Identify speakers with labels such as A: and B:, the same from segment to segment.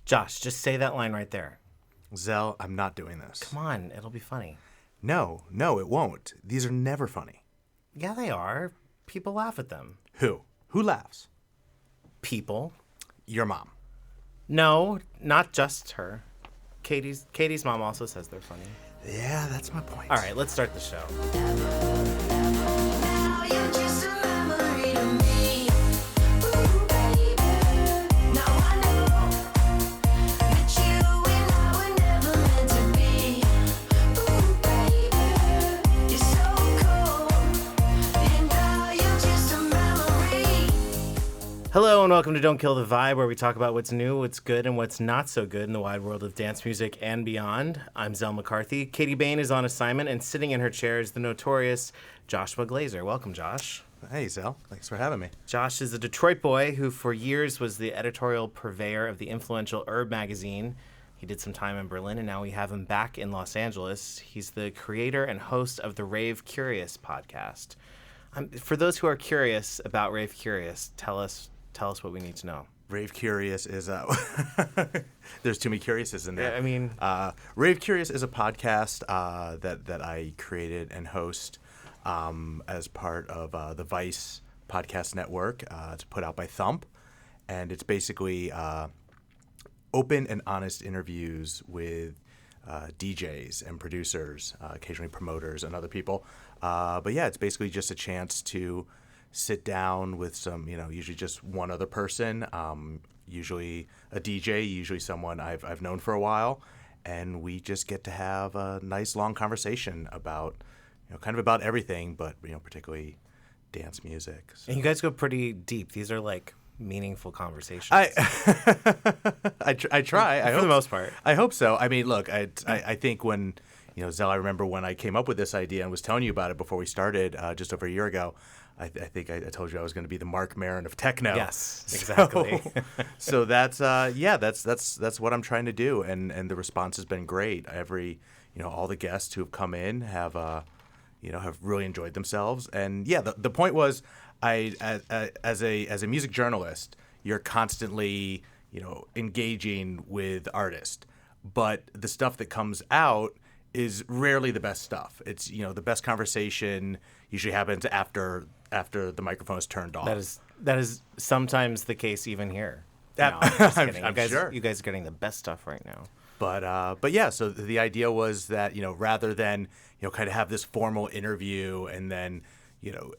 A: Josh, just say that line right there.
B: Zel, I'm not doing this.
A: Come on, it'll be funny.
B: No, it won't. These are never funny.
A: Yeah, they are. People laugh at them.
B: Who? Who laughs?
A: People.
B: Your mom.
A: No, not just her. Katie's mom also says they're funny.
B: Yeah, that's my point.
A: All right, let's start the show.
C: Now you're just a memory to me. Ooh, baby. Now I know that you and I were never meant to be. Ooh, baby. You're so cold. And now you're just a memory.
A: Hello and welcome to Don't Kill the Vibe, where we talk about what's new, what's good, and what's not so good in the wide world of dance music and beyond. I'm Zel McCarthy. Katie Bain is on assignment, and sitting in her chair is the notorious Josh Glazer. Welcome, Josh.
B: Hey, Zel. Thanks for having me.
A: Josh is a Detroit boy who for years was the editorial purveyor of the influential Herb magazine. He did some time in Berlin, and now we have him back in Los Angeles. He's the creator and host of the Rave Curious podcast. For those who are curious about Rave Curious, tell us what we need to know.
B: Rave Curious is there's too many curiouses in there.
A: Yeah, I mean,
B: Rave Curious is a podcast that I created and host as part of the Vice podcast network. It's put out by Thump, and it's basically open and honest interviews with DJs and producers, occasionally promoters and other people. But yeah, it's basically just a chance to sit down with some, usually just one other person, usually a DJ, usually someone I've known for a while, and we just get to have a nice long conversation about, kind of about everything, but particularly dance music. So.
A: and you guys go pretty deep. These are like meaningful conversations.
B: I try.
A: For the most part.
B: I hope so. I mean, look, I think when, Zel, I remember when I came up with this idea and was telling you about it before we started just over a year ago. I think I told you I was going to be the Mark Maron of techno.
A: Yes, exactly.
B: So that's that's what I'm trying to do, and the response has been great. All the guests who have come in have have really enjoyed themselves, and the point was, as a music journalist, you're constantly engaging with artists, but the stuff that comes out is rarely the best stuff. It's the best conversation usually happens after the microphone is turned off.
A: That is sometimes the case even here.
B: I'm sure.
A: You guys are getting the best stuff right now.
B: But yeah, so the idea was that rather than kind of have this formal interview and then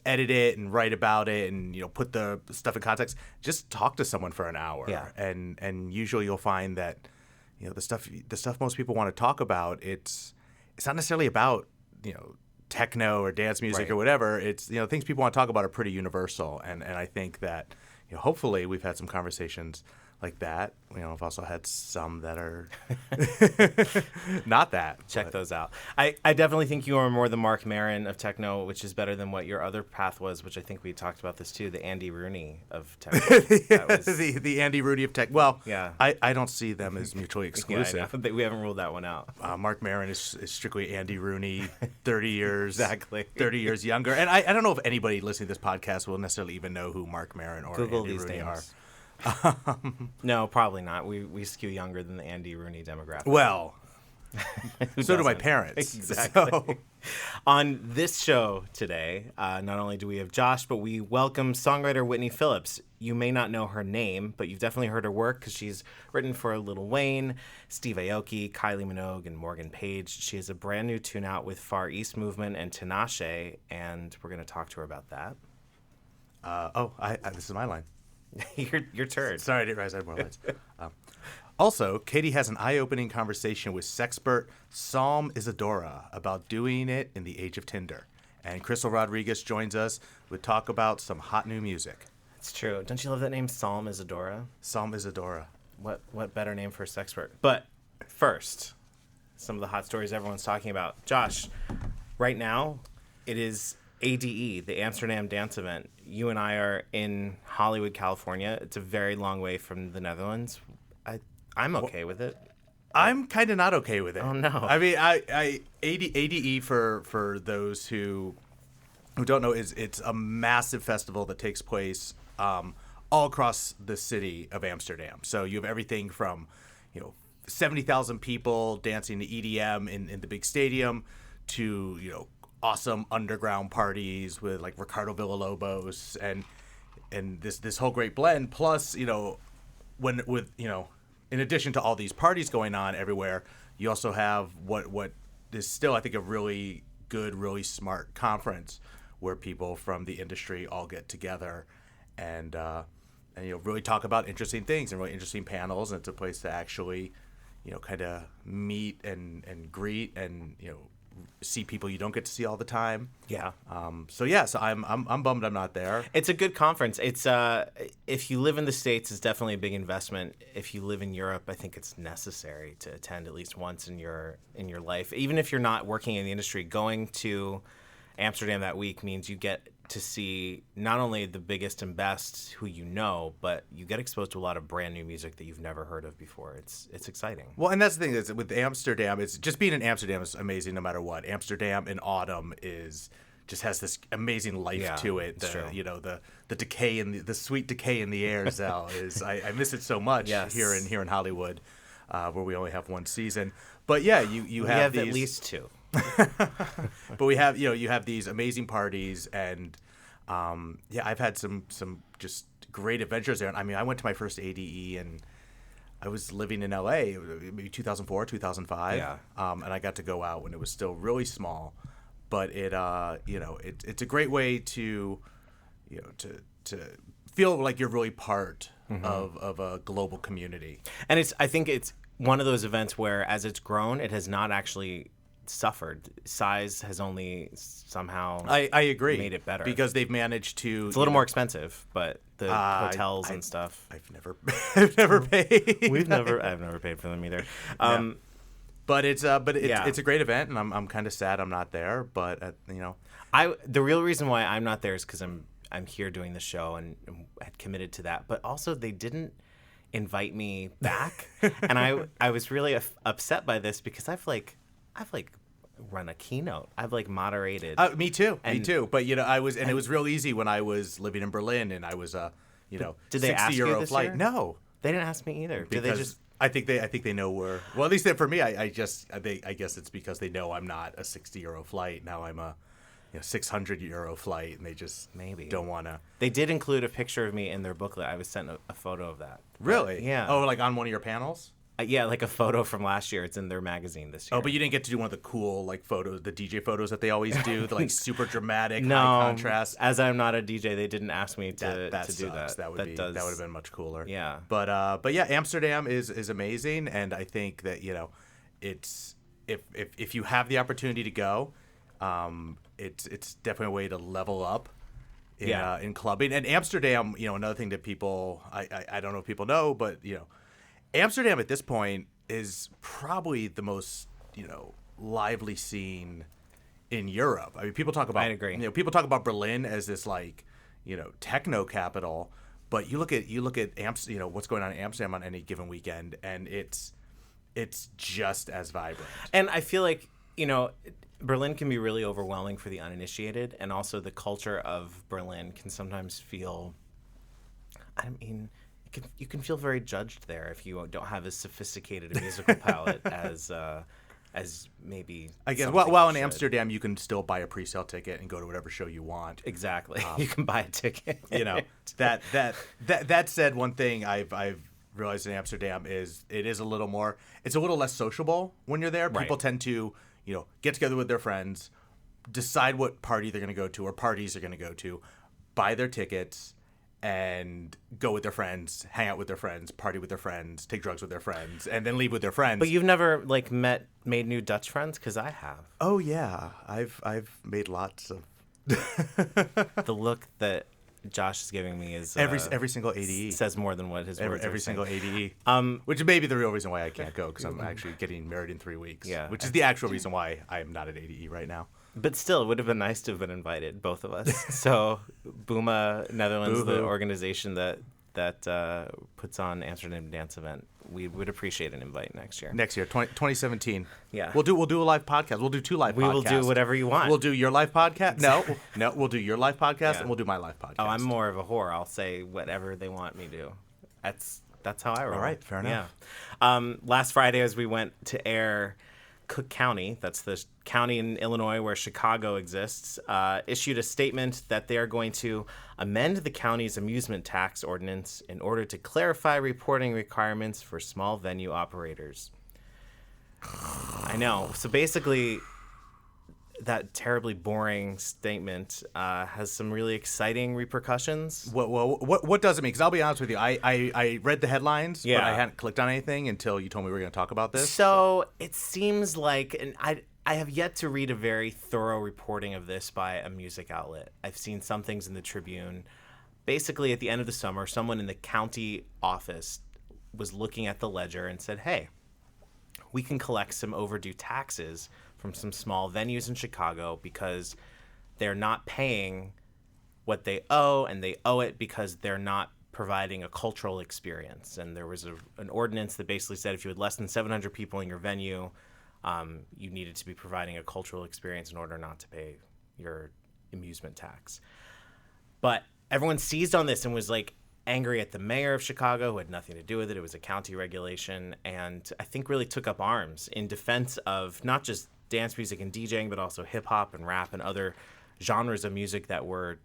B: edit it and write about it and put the stuff in context, just talk to someone for an hour.
A: Yeah.
B: And usually you'll find that the stuff most people want to talk about, it's not necessarily about techno or dance music
A: Right.
B: or whatever. It's things people want to talk about are pretty universal, and I think that hopefully we've had some conversations like that. I've also had some that are not that.
A: Check those out. I definitely think you are more the Mark Maron of techno, which is better than what your other path was, which I think we talked about this too, the Andy Rooney of techno.
B: The Andy Rooney of tech. Well,
A: Yeah.
B: I don't see them as mutually
A: Yeah,
B: exclusive.
A: I know. We haven't ruled that one out.
B: Mark Maron is strictly Andy Rooney, 30 years.
A: Exactly.
B: 30 years younger. And I don't know if anybody listening to this podcast will necessarily even know who Mark Maron or
A: Google
B: Andy
A: these
B: Rooney
A: names.
B: are.
A: No, probably not. We skew younger than the Andy Rooney demographic.
B: Well,
A: Who
B: so do my
A: doesn't?
B: parents.
A: Exactly.
B: So-
A: On this show today, not only do we have Josh, but we welcome songwriter Whitney Phillips. You may not know her name, but you've definitely heard her work because she's written for Lil Wayne, Steve Aoki, Kylie Minogue, and Morgan Page. She has a brand new tune out with Far East Movement and Tinashe, and we're going to talk to her about that.
B: This is my line.
A: your turn.
B: Sorry, I didn't realize I had more lines. Also, Katie has an eye-opening conversation with sexpert Psalm Isadora about doing it in the age of Tinder. And Krystal Rodriguez joins us with talk about some hot new music.
A: It's true. Don't you love that name, Psalm Isadora?
B: Psalm Isadora.
A: What better name for a sexpert? But first, some of the hot stories everyone's talking about. Josh, right now, it is ADE, the Amsterdam dance event. You and I are in Hollywood, California. It's a very long way from the Netherlands. I'm okay with it.
B: I'm kind of not okay with it.
A: Oh, no.
B: I mean, ADE for those who don't know it's a massive festival that takes place all across the city of Amsterdam. So you have everything from 70,000 people dancing to EDM in the big stadium to, awesome underground parties with like Ricardo Villalobos and this whole great blend. Plus, in addition to all these parties going on everywhere, you also have what is still, I think, a really good, really smart conference where people from the industry all get together and really talk about interesting things and really interesting panels. And it's a place to actually, kind of meet and greet and, see people you don't get to see all the time.
A: Yeah.
B: So I'm bummed I'm not there.
A: It's a good conference. It's if you live in the States, it's definitely a big investment. If you live in Europe, I think it's necessary to attend at least once in your life. Even if you're not working in the industry, going to Amsterdam that week means you get to see not only the biggest and best who but you get exposed to a lot of brand new music that you've never heard of before. It's exciting.
B: Well, and that's the thing is with Amsterdam, it's just being in Amsterdam is amazing no matter what. Amsterdam in autumn just has this amazing life to it. The decay and the sweet decay in the air, Zel, is I miss it so much here in Hollywood, where we only have one season. But yeah, you have these,
A: at least two.
B: But we have you have these amazing parties and I've had some just great adventures there. And I mean, I went to my first ADE and I was living in LA maybe 2004 2005 and I got to go out when it was still really small, but it's a great way to to feel like you're really part of a global community.
A: And I think it's one of those events where as it's grown, it has not actually suffered. Size has only somehow
B: I agree
A: made it better
B: because they've managed to.
A: It's a little more expensive, but the hotels and stuff.
B: I've never paid.
A: I've never paid for them either.
B: But it's a great event, and I'm kind of sad I'm not there. But
A: the real reason why I'm not there is because I'm here doing the show and had committed to that. But also they didn't invite me back, and I was really upset by this because I've run a keynote. I've moderated.
B: Me too. But I was, and it was real easy when I was living in Berlin, and I was
A: did they ask you this
B: flight.
A: Year?
B: No,
A: they didn't ask me either. Did they just?
B: I think they know we're well. At least for me, I guess it's because they know I'm not a 60-euro flight. Now I'm a 600-euro flight, and they just
A: maybe
B: don't want to.
A: They did include a picture of me in their booklet. I was sent a photo of that.
B: Really?
A: Yeah.
B: Oh, like on one of your panels?
A: Yeah, like a photo from last year. It's in their magazine this year.
B: Oh, but you didn't get to do one of the cool photos, the DJ photos that they always do, the super dramatic, high contrast.
A: As I'm not a DJ, they didn't ask me to do that.
B: That would have been much cooler.
A: Yeah.
B: But yeah, Amsterdam is amazing, and I think that it's if you have the opportunity to go, it's definitely a way to level up. In clubbing. And Amsterdam, another thing that people I don't know if people know, but Amsterdam at this point is probably the most, lively scene in Europe. I mean, people talk about.
A: I agree.
B: People talk about Berlin as this techno capital, but you look at what's going on in Amsterdam on any given weekend, and it's just as vibrant.
A: And I feel like Berlin can be really overwhelming for the uninitiated, and also the culture of Berlin can sometimes feel. I mean. You can feel very judged there if you don't have as sophisticated a musical palette as maybe.
B: I guess. While in Amsterdam, you can still buy a pre-sale ticket and go to whatever show you want.
A: Exactly. You can buy a ticket.
B: That said, one thing I've realized in Amsterdam is it's a little less sociable when you're there. People tend to get together with their friends, decide what party they're going to go to or parties they're going to go to, buy their tickets. And go with their friends, hang out with their friends, party with their friends, take drugs with their friends, and then leave with their friends.
A: But you've never made new Dutch friends? Because I have.
B: Oh yeah, I've made lots of.
A: The look that Josh is giving me is
B: every single ADE
A: says more than what his words
B: every
A: are
B: single
A: saying.
B: ADE. Which may be the real reason why I can't go because I'm actually getting married in 3 weeks.
A: Yeah,
B: which is the actual reason why I am not at ADE right now.
A: But still, it would have been nice to have been invited, both of us. So, Booma Netherlands,
B: Boo-hoo.
A: the organization that puts on Amsterdam Dance Event, we would appreciate an invite next year.
B: 2017.
A: Yeah,
B: we'll do a live podcast. We'll do 2 live podcasts.
A: We will do whatever you want.
B: We'll do your live podcast. No, we'll do your live podcast and we'll do my live podcast.
A: Oh, I'm more of a whore. I'll say whatever they want me to. That's how I roll.
B: All right, fair enough.
A: Yeah. Last Friday, as we went to air, Cook County, that's the county in Illinois where Chicago exists, issued a statement that they are going to amend the county's amusement tax ordinance in order to clarify reporting requirements for small venue operators. I know. So basically, that terribly boring statement has some really exciting repercussions.
B: What does it mean? Because I'll be honest with you, I read the headlines, but
A: Yeah.
B: I hadn't clicked on anything until you told me we were going to talk about this.
A: So it seems like, and I have yet to read a very thorough reporting of this by a music outlet. I've seen some things in the Tribune. Basically, at the end of the summer, someone in the county office was looking at the ledger and said, hey, we can collect some overdue taxes from some small venues in Chicago because they're not paying what they owe, and they owe it because they're not providing a cultural experience. And there was an ordinance that basically said if you had less than 700 people in your venue, you needed to be providing a cultural experience in order not to pay your amusement tax. But everyone seized on this and was like angry at the mayor of Chicago, who had nothing to do with it. It was a county regulation, and I think really took up arms in defense of not just dance music and DJing, but also hip hop and rap and other genres of music that were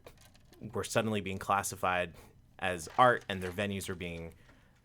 A: suddenly being classified as art, and their venues were being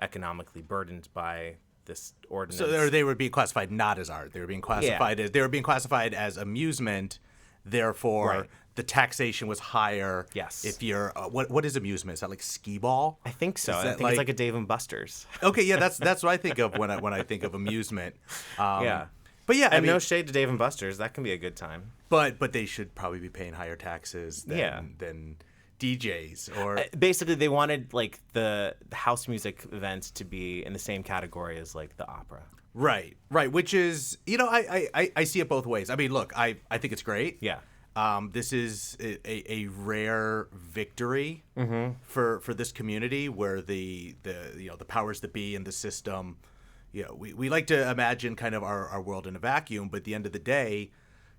A: economically burdened by this ordinance.
B: So they were being classified not as art. They were being classified as amusement. Therefore,
A: Right.
B: the taxation was higher.
A: Yes.
B: If you're what is amusement? Is that like skee ball?
A: I think so.
B: Is
A: I
B: that
A: think it's like a Dave and Buster's.
B: Okay, yeah, that's what I think of when I think of amusement.
A: Yeah.
B: But yeah, I
A: And
B: mean,
A: no shade to Dave and Buster's. That can be a good time.
B: but they should probably be paying higher taxes than DJs or
A: Basically, they wanted like the house music event to be in the same category as like the opera.
B: right, which is I see it both ways. I mean, look, I think it's great.
A: Yeah.
B: This is a rare victory for this community where the powers that be in the system, we like to imagine kind of our world in a vacuum, but at the end of the day,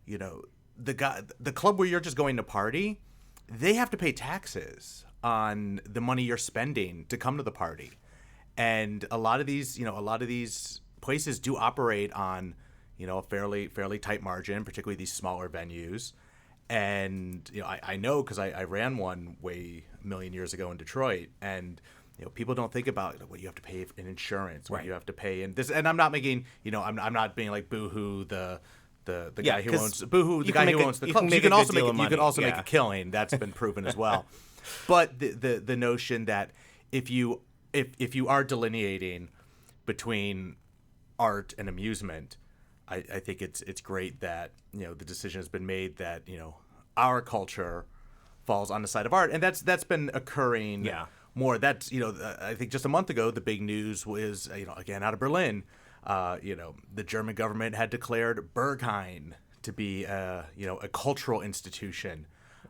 B: the club where you're just going to party, they have to pay taxes on the money you're spending to come to the party. And a lot of these places do operate on, a fairly tight margin, particularly these smaller venues. And I know because I ran one way a million years ago in Detroit, and people don't think about what you have to pay in insurance, what you have to pay in this. And I'm not making I'm not being like boohoo the guy who owns the guy who owns the club. You can also make a killing. That's been proven as well. But the notion that if you are delineating between art and amusement, I think it's great that the decision has been made that our culture falls on the side of art, and that's been occurring more. That's I think just a month ago the big news was again out of Berlin, the German government had declared Berghain to be a cultural institution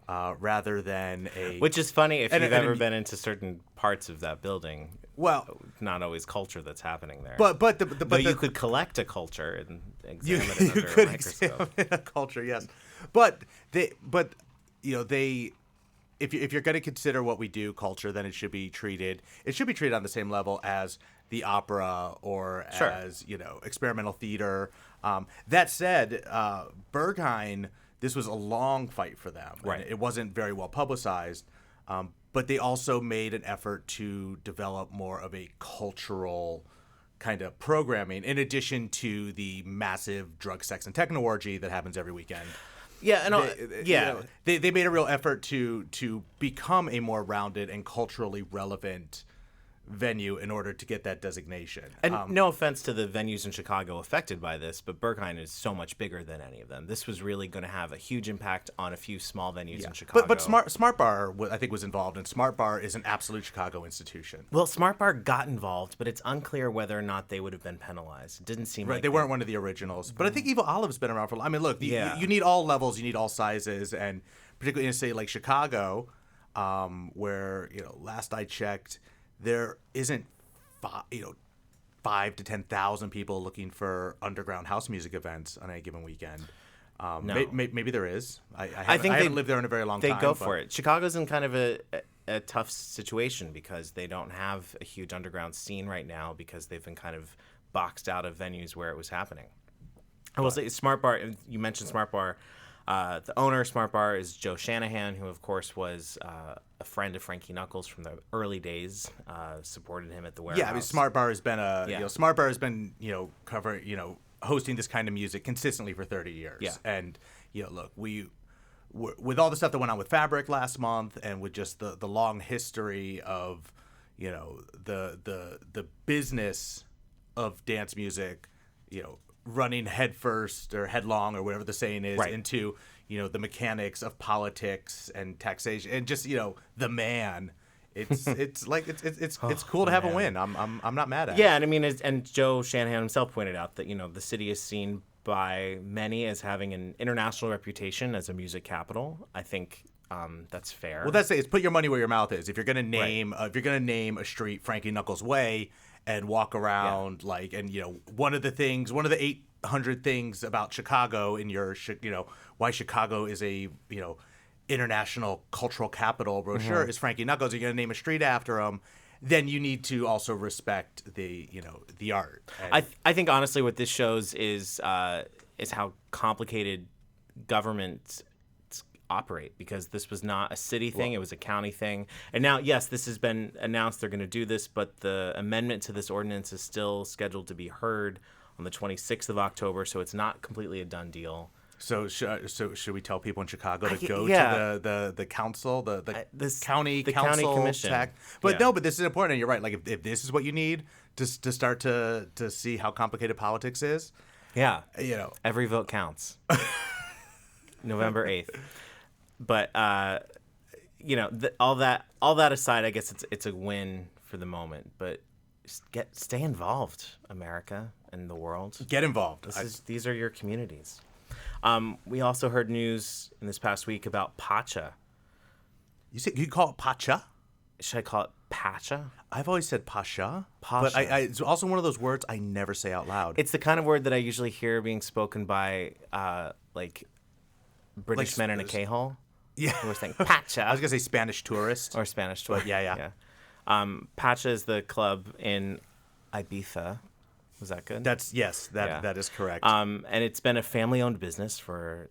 B: rather than a.
A: Which is funny if you've ever been into certain parts of that building.
B: Well,
A: not always culture that's happening there.
B: But
A: you could collect a culture and examine it
B: you
A: under
B: could
A: a microscope.
B: examine a culture, yes. But if you're going to consider what we do culture, then it should be treated on the same level as the opera or as experimental theater. That said, Berghain, this was a long fight for them.
A: Right.
B: And it wasn't very well publicized. But they also made an effort to develop more of a cultural kind of programming in addition to the massive drug, sex, and techno orgy that happens every weekend.
A: Yeah, and
B: They made a real effort to become a more rounded and culturally relevant venue in order to get that designation.
A: And no offense to the venues in Chicago affected by this, but Berghain is so much bigger than any of them. This was really going to have a huge impact on a few small venues in Chicago.
B: But Smart Bar, I think, was involved, and Smart Bar is an absolute Chicago institution.
A: Well, Smart Bar got involved, but it's unclear whether or not they would have been penalized. It didn't seem like
B: they weren't one of the originals. But I think Evil Olive's been around for a long time. I mean, look, you need all levels, you need all sizes, and particularly in a city like Chicago, where last I checked, there isn't 5 to 10,000 people looking for underground house music events on any given weekend.
A: No.
B: Maybe there is. I
A: think
B: haven't lived there in a very long time.
A: They go for it. Chicago's in kind of a tough situation because they don't have a huge underground scene right now because they've been kind of boxed out of venues where it was happening. I will say Smart Bar, you mentioned Smart Bar. The owner of Smart Bar is Joe Shanahan, who, of course, was a friend of Frankie Knuckles from the early days, supported him at the Warehouse.
B: Yeah, I mean, Smart Bar has been Smart Bar has been, covering, hosting this kind of music consistently for 30 years.
A: Yeah.
B: And, look, with all the stuff that went on with Fabric last month and with just the long history of, the business of dance music, running headfirst or headlong or whatever the saying is into the mechanics of politics and taxation and just the man. It's cool to have a win. I'm not mad at it.
A: Yeah, and I mean, and Joe Shanahan himself pointed out that the city is seen by many as having an international reputation as a music capital. I think that's fair.
B: Well, that's it. It's put your money where your mouth is. If you're gonna name a street Frankie Knuckles Way and walk around one of the 800 things about Chicago in your why Chicago is a international cultural capital brochure is Frankie Knuckles. You're going to name a street after him, then you need to also respect the art. And
A: I think honestly what this shows is how complicated governments operate, because this was not a city thing, it was a county thing. And now, yes, this has been announced, they're going to do this, but the amendment to this ordinance is still scheduled to be heard on the 26th of October, so it's not completely a done deal.
B: So should we tell people in Chicago to go
A: yeah.
B: to the council, the
A: county
B: council
A: commission?
B: But no, but this is important, and you're right. Like if this is what you need to start to see how complicated politics is,
A: yeah, every vote counts. November 8th. But all that aside, I guess it's a win for the moment. But stay involved, America and the world.
B: Get involved.
A: These are your communities. We also heard news in this past week about Pacha.
B: You call it Pacha?
A: Should I call it Pacha?
B: I've always said Pacha.
A: Pacha.
B: But it's also one of those words I never say out loud.
A: It's the kind of word that I usually hear being spoken by British men in a K-hole.
B: Yeah.
A: Who are saying Pacha.
B: I was going to say Spanish tourist.
A: Or Spanish tourist.
B: But yeah.
A: Pacha is the club in Ibiza. Was that good?
B: That is correct.
A: And it's been a family-owned business for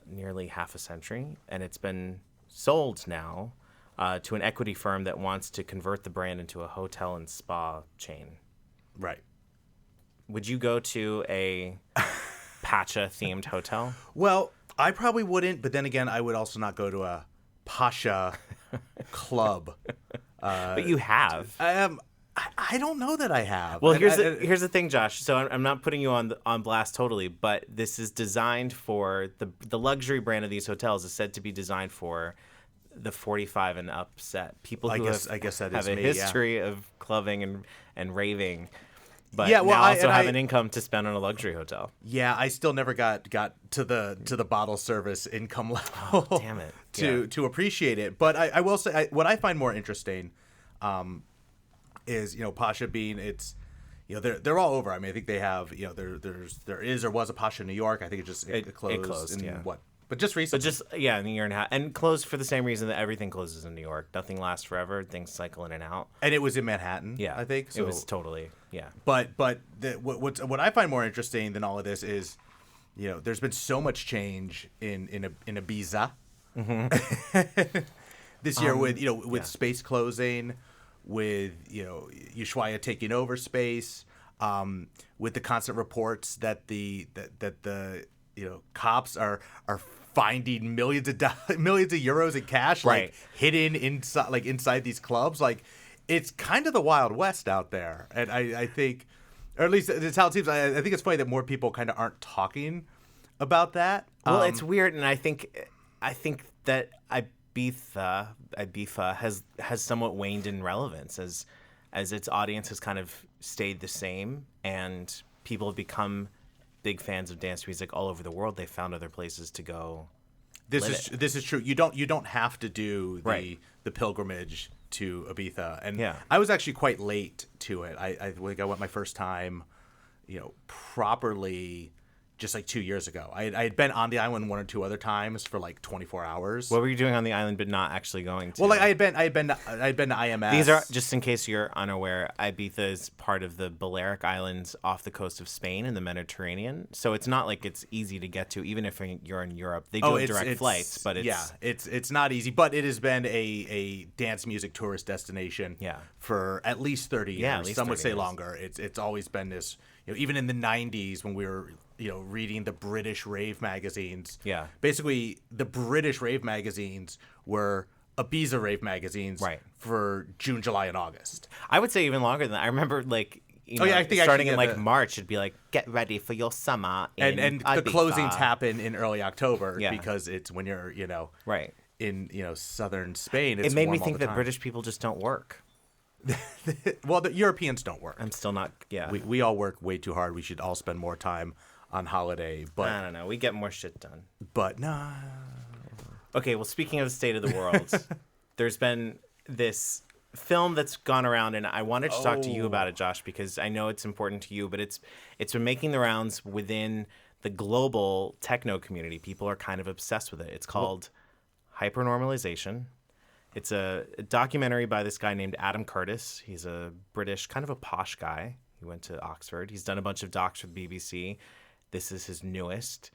A: nearly half a century, and it's been sold now to an equity firm that wants to convert the brand into a hotel and spa chain.
B: Right.
A: Would you go to a Pacha-themed hotel?
B: Well, I probably wouldn't, but then again, I would also not go to a Pacha club.
A: But you have.
B: I don't know that I have.
A: Well, here's the thing, Josh. So I'm not putting you on blast totally, but this is designed for the luxury brand of these hotels is said to be designed for the 45 and up set people who have a history of clubbing and raving. But also have an income to spend on a luxury hotel.
B: Yeah, I still never got to the bottle service income level.
A: Oh, damn it!
B: To appreciate it. But I will say what I find more interesting, is Pacha being they're all over. I mean, I think they have there is or was a Pacha in New York. I think it closed in what. But just recently.
A: In a year and a half. And closed for the same reason that everything closes in New York. Nothing lasts forever. Things cycle in and out.
B: And it was in Manhattan, I think. So,
A: it was totally, yeah.
B: But what I find more interesting than all of this is, there's been so much change in Ibiza. Mm-hmm. This year with space closing, with, Ushuaia taking over space, with the constant reports that the cops are finding millions of euros in cash, hidden inside these clubs. Like, it's kind of the Wild West out there. And I think, or at least that's how it seems. I think it's funny that more people kind of aren't talking about that.
A: Well, it's weird, and I think that Ibiza has somewhat waned in relevance as its audience has kind of stayed the same, and people have become big fans of dance music all over the world. They found other places to go. This
B: is true. You don't have to do the pilgrimage to Ibiza. And I was actually quite late to it. I think I went my first time, properly, just like 2 years ago. I had been on the island one or two other times for like 24 hours.
A: What were you doing on the island but not actually going to?
B: Well, like I had been to IMS.
A: These are, just in case you're unaware, Ibiza is part of the Balearic Islands off the coast of Spain in the Mediterranean. So it's not like it's easy to get to, even if you're in Europe. They do have direct flights, but
B: it's not easy. But it has been a dance music tourist destination for at least 30 years.
A: Yeah, at least
B: some would
A: 30
B: say
A: years.
B: longer. It's always been this. Even in the 90s when we were reading the British rave magazines.
A: Yeah.
B: Basically, the British rave magazines were Ibiza rave magazines for June, July, and August.
A: I would say even longer than that. I remember I think starting in March, it'd be like, get ready for your summer in
B: and the
A: Ibiza.
B: closings happen in early October because it's when you're in southern Spain. It's
A: it made
B: warm
A: me
B: all
A: think
B: the
A: that
B: time.
A: British people just don't work.
B: Well, the Europeans don't work.
A: I'm still not. Yeah,
B: we all work way too hard. We should all spend more time on holiday. But
A: I don't know. We get more shit done.
B: But no.
A: Okay, well, speaking of the state of the world, there's been this film that's gone around, and I wanted to talk to you about it, Josh, because I know it's important to you, but it's been making the rounds within the global techno community. People are kind of obsessed with it. It's called Hypernormalization. It's a documentary by this guy named Adam Curtis. He's a British, kind of a posh guy. He went to Oxford. He's done a bunch of docs for the BBC. This is his newest.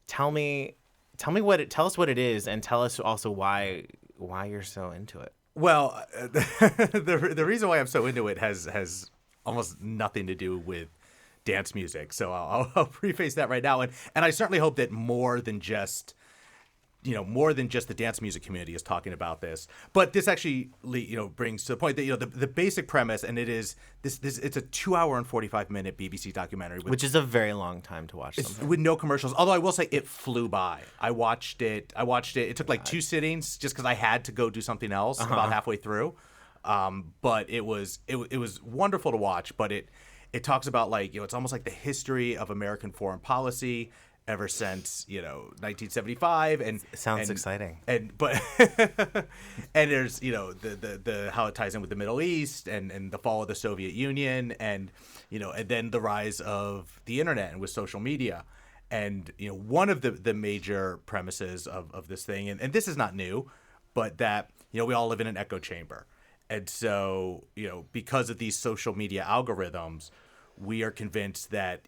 A: Tell us what it is, and tell us also why you're so into it.
B: Well, the reason why I'm so into it has almost nothing to do with dance music. So I'll preface that right now, and I certainly hope that more than just the dance music community is talking about this. But this actually, brings to the point that, the basic premise, and it is this it's a 2 hour and 45-minute BBC documentary.
A: Which is a very long time to watch something.
B: With no commercials. Although I will say it flew by. I watched it. It took like 2 sittings just because I had to go do something else about halfway through. But it was wonderful to watch. But it talks about it's almost like the history of American foreign policy ever since 1975, and
A: it sounds exciting.
B: And there's the how it ties in with the Middle East and the fall of the Soviet Union, and then the rise of the internet and with social media, and one of the major premises of this thing, and this is not new, but that we all live in an echo chamber, and so because of these social media algorithms, we are convinced that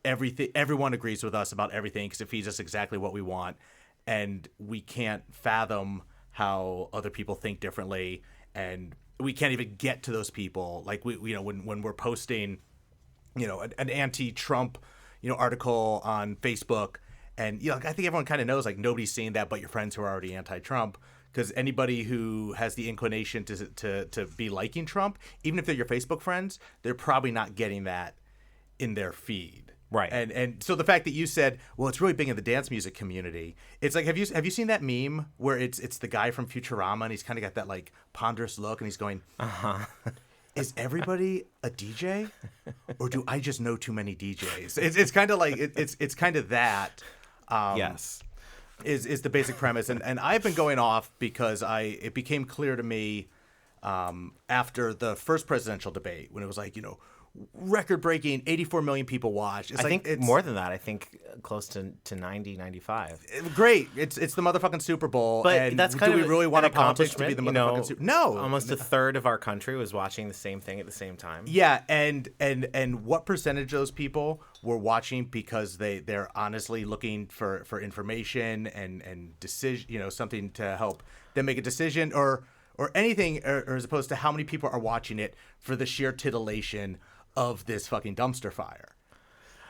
B: everyone agrees with us about everything because it feeds us exactly what we want, and we can't fathom how other people think differently, and we can't even get to those people. Like when we're posting, an anti-Trump, article on Facebook, and I think everyone kind of knows nobody's seeing that but your friends who are already anti-Trump, because anybody who has the inclination to be liking Trump, even if they're your Facebook friends, they're probably not getting that in their feed.
A: Right.
B: And so the fact that you said, well, it's really big in the dance music community. It's like, have you seen that meme where it's the guy from Futurama, and he's kind of got that ponderous look, and he's going, is everybody a DJ, or do I just know too many DJs? It's kind of like it's kind of that.
A: Yes.
B: Is the basic premise, and I've been going off because it became clear to me after the first presidential debate when it was record-breaking, 84 million people watched.
A: I think it's more than that. I think close to 90, 95.
B: Great. It's the motherfucking Super Bowl.
A: But
B: and
A: that's
B: do
A: kind
B: we
A: of
B: really want
A: an
B: a politics to be the motherfucking Super Bowl? No.
A: Almost a third of our country was watching the same thing at the same time.
B: Yeah, and what percentage of those people were watching because they're honestly looking for information and decision, something to help them make a decision, or anything, or as opposed to how many people are watching it for the sheer titillation of this fucking dumpster fire.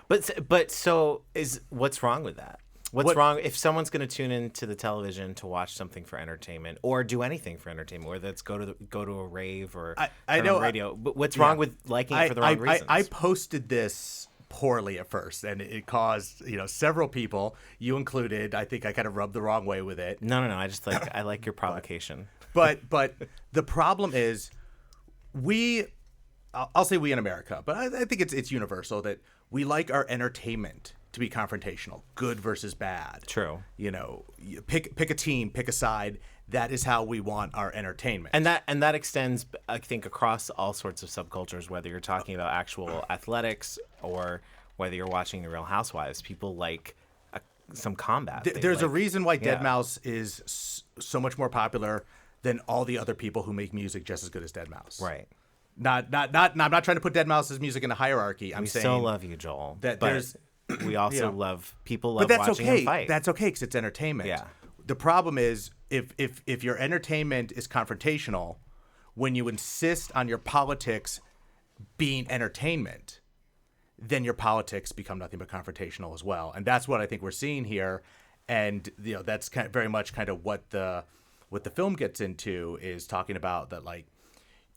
A: But so what's wrong with that? What's wrong if someone's going to tune into the television to watch something for entertainment or do anything for entertainment, whether it's go to a rave or
B: I know
A: radio? But what's wrong with liking it for the wrong reasons?
B: I posted this poorly at first, and it caused several people, you included. I think I kind of rubbed the wrong way with it.
A: No. I just I like your provocation.
B: But the problem is I'll say we in America, but I think it's universal that we like our entertainment to be confrontational, good versus bad.
A: True.
B: You pick a team, pick a side. That is how we want our entertainment.
A: And that extends, I think, across all sorts of subcultures, whether you're talking about actual athletics or whether you're watching The Real Housewives, people like some combat.
B: There's a reason why
A: Yeah.
B: deadmau5 is so much more popular than all the other people who make music just as good as deadmau5.
A: Right.
B: I'm not trying to put deadmau5's music in a hierarchy. I'm
A: We
B: saying
A: still love you, Joel.
B: that
A: but
B: there's
A: we also
B: know.
A: love people
B: but
A: love
B: that's
A: watching
B: okay.
A: them fight.
B: That's okay because it's entertainment.
A: Yeah.
B: The problem is if your entertainment is confrontational, when you insist on your politics being entertainment, then your politics become nothing but confrontational as well. And that's what I think we're seeing here. And that's very much kind of what the film gets into, is talking about that, like,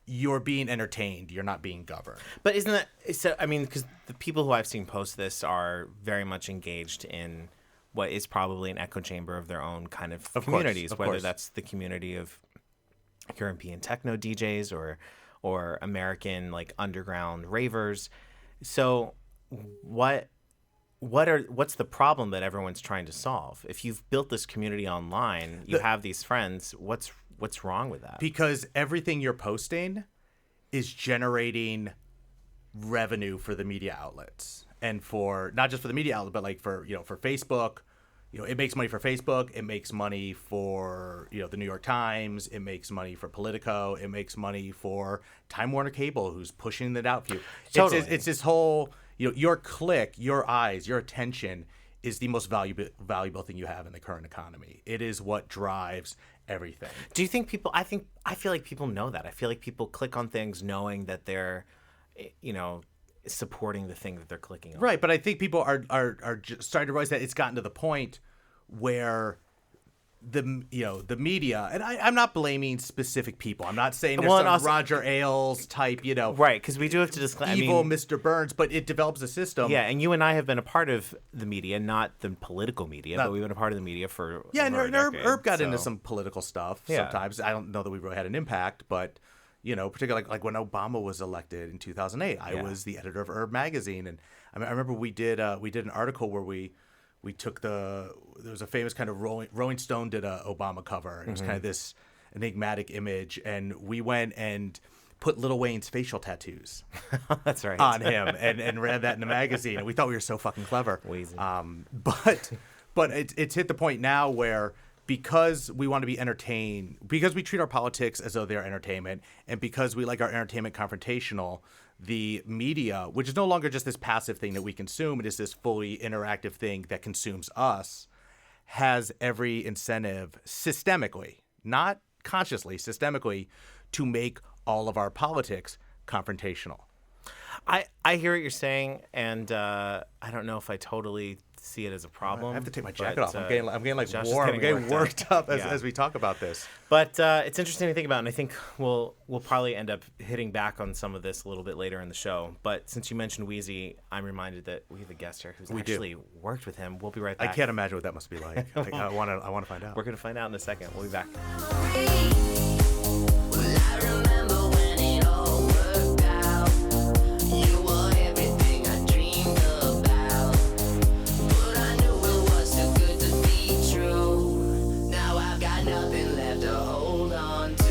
B: you're being entertained, you're not being governed.
A: But isn't that so? I mean, because the people who I've seen post this are very much engaged in what is probably an echo chamber of their own kind of communities, whether
B: course.
A: that's the community of European techno DJs or American like underground ravers. So what's the problem that everyone's trying to solve? If you've built this community online, you have these friends, what's wrong with that?
B: Because everything you're posting is generating revenue for the media outlets, and for not just for the media outlet, but like for for Facebook. It makes money for Facebook. It makes money for the New York Times. It makes money for Politico. It makes money for Time Warner Cable, who's pushing it out for you.
A: Totally.
B: It's this whole your click, your eyes, your attention is the most valuable thing you have in the current economy. It is what drives everything.
A: Do you think people? I feel like people know that. I feel like people click on things knowing that they're, supporting the thing that they're clicking on.
B: Right, but I think people are just starting to realize that it's gotten to the point where the media, and I'm not blaming specific people. I'm not saying there's
A: Well,
B: some
A: and also-
B: Roger Ailes type,
A: Right, because we do have to disclaim.
B: evil Mr. Burns, but it develops a system.
A: Yeah, and you and I have been a part of the media, not the political media,
B: Not-
A: but we've been a part of the media for
B: Yeah, and
A: over a
B: Herb
A: decade,
B: got into
A: so-
B: some political stuff
A: Yeah.
B: sometimes. I don't know that we really had an impact, but particularly like when Obama was elected in 2008, I
A: Yeah.
B: was the editor of Herb magazine, and I remember we did an article where we took there was a famous kind of Rolling Stone did a Obama cover, and it was kind of this enigmatic image, and we went and put Lil Wayne's facial tattoos
A: That's right.
B: on him and ran that in the magazine, and we thought we were so fucking clever.
A: Wheezy.
B: But it's hit the point now where, because we want to be entertained, because we treat our politics as though they're entertainment, and because we like our entertainment confrontational, the media, which is no longer just this passive thing that we consume, it is this fully interactive thing that consumes us, has every incentive systemically, not consciously, systemically, to make all of our politics confrontational.
A: I hear what you're saying, and I don't know if I totally see it as a problem.
B: I have to take my
A: but,
B: jacket off. I'm getting like
A: Josh is
B: warm. I'm getting
A: worked
B: worked up
A: Yeah.
B: as we talk about this.
A: But it's interesting to think about, and I think we'll probably end up hitting back on some of this a little bit later in the show. But since you mentioned Wheezy, I'm reminded that we have a guest here who's
B: do.
A: actually worked with him. We'll be right
B: I
A: back.
B: can't imagine what that must be like. I want to find out.
A: We're going to find out in a second. We'll be back.
C: I remember when it all worked out. You were everything I dreamed about, but I knew it was too good to be true. Now I've got nothing left to hold on to.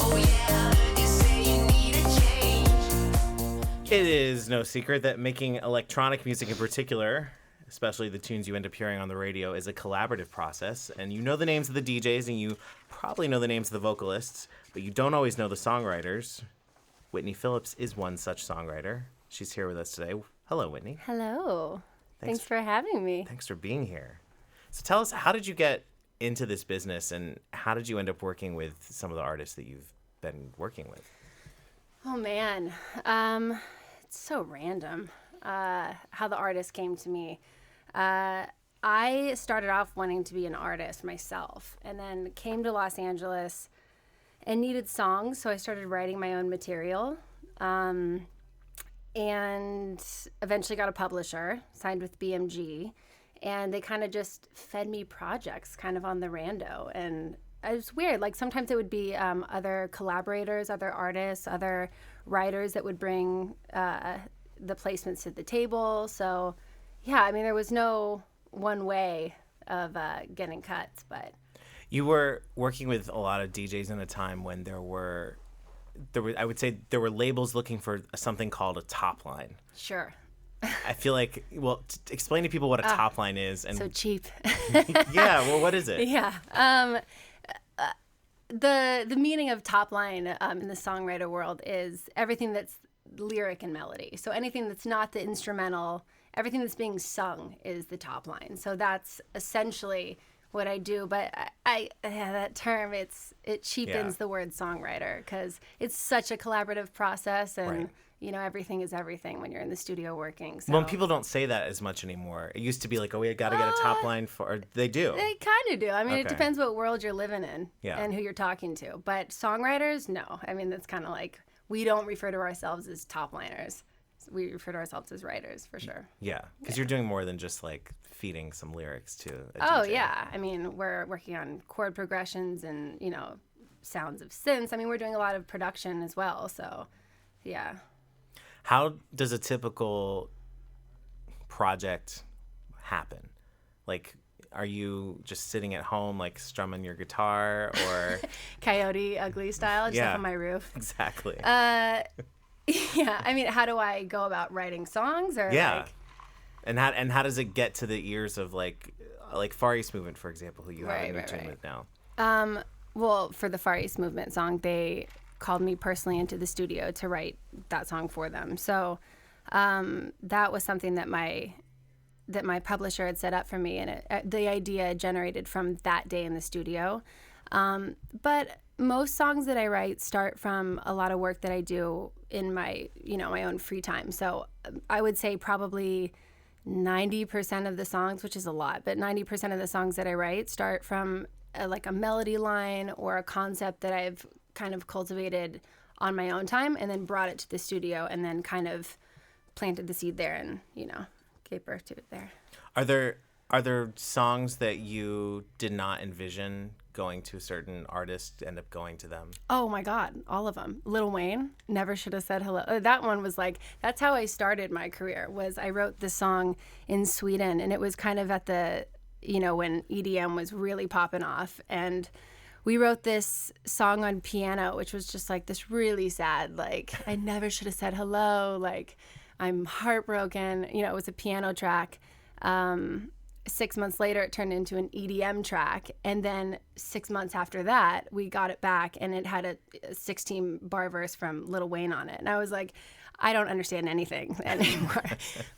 C: Oh yeah, I heard you say you need a change.
A: It is no secret that making electronic music in particular, especially the tunes you end up hearing on the radio, is a collaborative process. And you know the names of the DJs, and you probably know the names of the vocalists, but you don't always know the songwriters. Whitney Phillips is one such songwriter. She's here with us today. Hello, Whitney.
D: Hello.
A: Thanks
D: Thanks for having me.
A: Thanks for being here. So tell us, how did you get into this business, and how did you end up working with some of the artists that you've been working with?
D: Oh man, it's so random how the artist came to me. I started off wanting to be an artist myself, and then came to Los Angeles and needed songs, so I started writing my own material, and eventually got a publisher, signed with BMG, and they kind of just fed me projects kind of on the rando, and it was weird. Like sometimes it would be other collaborators, other artists, other writers that would bring the placements to the table. So yeah, I mean, there was no one way of getting cuts, but
A: You were working with a lot of DJs in a time when there were I would say there were labels looking for something called a top line.
D: sure.
A: I feel like, well, explain to people what a top line is. And
D: So cheap.
A: yeah, well, what is it?
D: Yeah. The meaning of top line in the songwriter world is everything that's lyric and melody. So anything that's not the instrumental, everything that's being sung is the top line. So that's essentially what I do. But that term, it cheapens the word songwriter because it's such a collaborative process, and
A: Right.
D: Everything is everything when you're in the studio working. So
A: Well, people don't say that as much anymore. It used to be like, oh, we got to get a top line for, or they do.
D: they kind of do. I mean, it
A: Okay.
D: depends what world you're living in
A: Yeah.
D: and who you're talking to. But songwriters, no. I mean, that's kind of like, we don't refer to ourselves as top liners. We refer to ourselves as writers for sure.
A: Yeah, because you're doing more than just like feeding some lyrics to a
D: Oh,
A: DJ.
D: yeah. I mean, we're working on chord progressions and, sounds of synths. I mean, we're doing a lot of production as well. So, yeah.
A: How does a typical project happen? Like, are you just sitting at home, like strumming your guitar, or
D: Coyote Ugly style, just
A: Yeah.
D: up on my roof.
A: exactly?
D: Yeah. I mean, how do I go about writing songs? Or
A: Yeah.
D: like,
A: And how does it get to the ears of like Far East Movement, for example, who you have
D: Right,
A: a new
D: right,
A: tune
D: right.
A: with now?
D: well, for the Far East Movement song, they called me personally into the studio to write that song for them. So that was something that my publisher had set up for me, and the idea generated from that day in the studio. But most songs that I write start from a lot of work that I do in my my own free time. So I would say probably 90% of the songs, which is a lot, but 90% of the songs that I write start from like a melody line or a concept that I've kind of cultivated on my own time and then brought it to the studio and then kind of planted the seed there and, gave birth to it there.
A: Are there songs that you did not envision going to a certain artist, end up going to them?
D: Oh my God, all of them. Lil Wayne, Never Should Have Said Hello. That one was like, that's how I started my career, was I wrote this song in Sweden, and it was kind of at the, when EDM was really popping off. And we wrote this song on piano, which was just like this really sad, like, I never should have said hello. Like, I'm heartbroken. It was a piano track. 6 months later, it turned into an EDM track. And then 6 months after that, we got it back, and it had a 16-bar verse from Lil Wayne on it. And I was like, I don't understand anything anymore.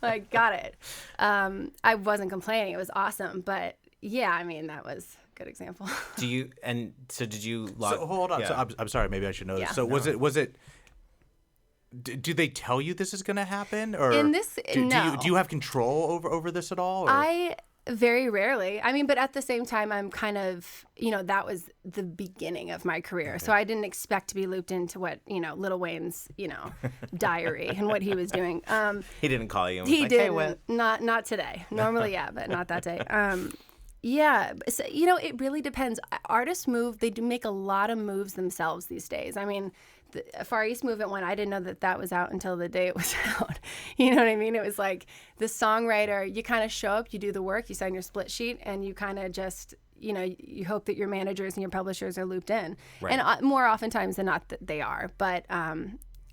D: Like, got it. I wasn't complaining. It was awesome. But yeah, I mean, that was a good example.
A: Did you
B: So hold on.
A: Yeah.
B: So I'm sorry. Maybe I should know this.
D: Yeah.
B: So was it? Do they tell you this is going to happen, or
D: In this- no.
B: do you have control over this at all? Or?
D: I very rarely. I mean, but at the same time, I'm kind of, that was the beginning of my career. So I didn't expect to be looped into what, Lil Wayne's, diary and what he was doing.
A: He didn't call you. And was
D: He
A: like,
D: did
A: Hey, what?
D: not today. Normally, yeah, but not that day. Yeah, so, it really depends. Artists move; they do make a lot of moves themselves these days. I mean, the Far East Movement one, I didn't know that was out until the day it was out. You know what I mean? It was like the songwriter. You kind of show up, you do the work, you sign your split sheet, and you kind of just, you hope that your managers and your publishers are looped in.
A: Right.
D: And more oftentimes than not, that they are. But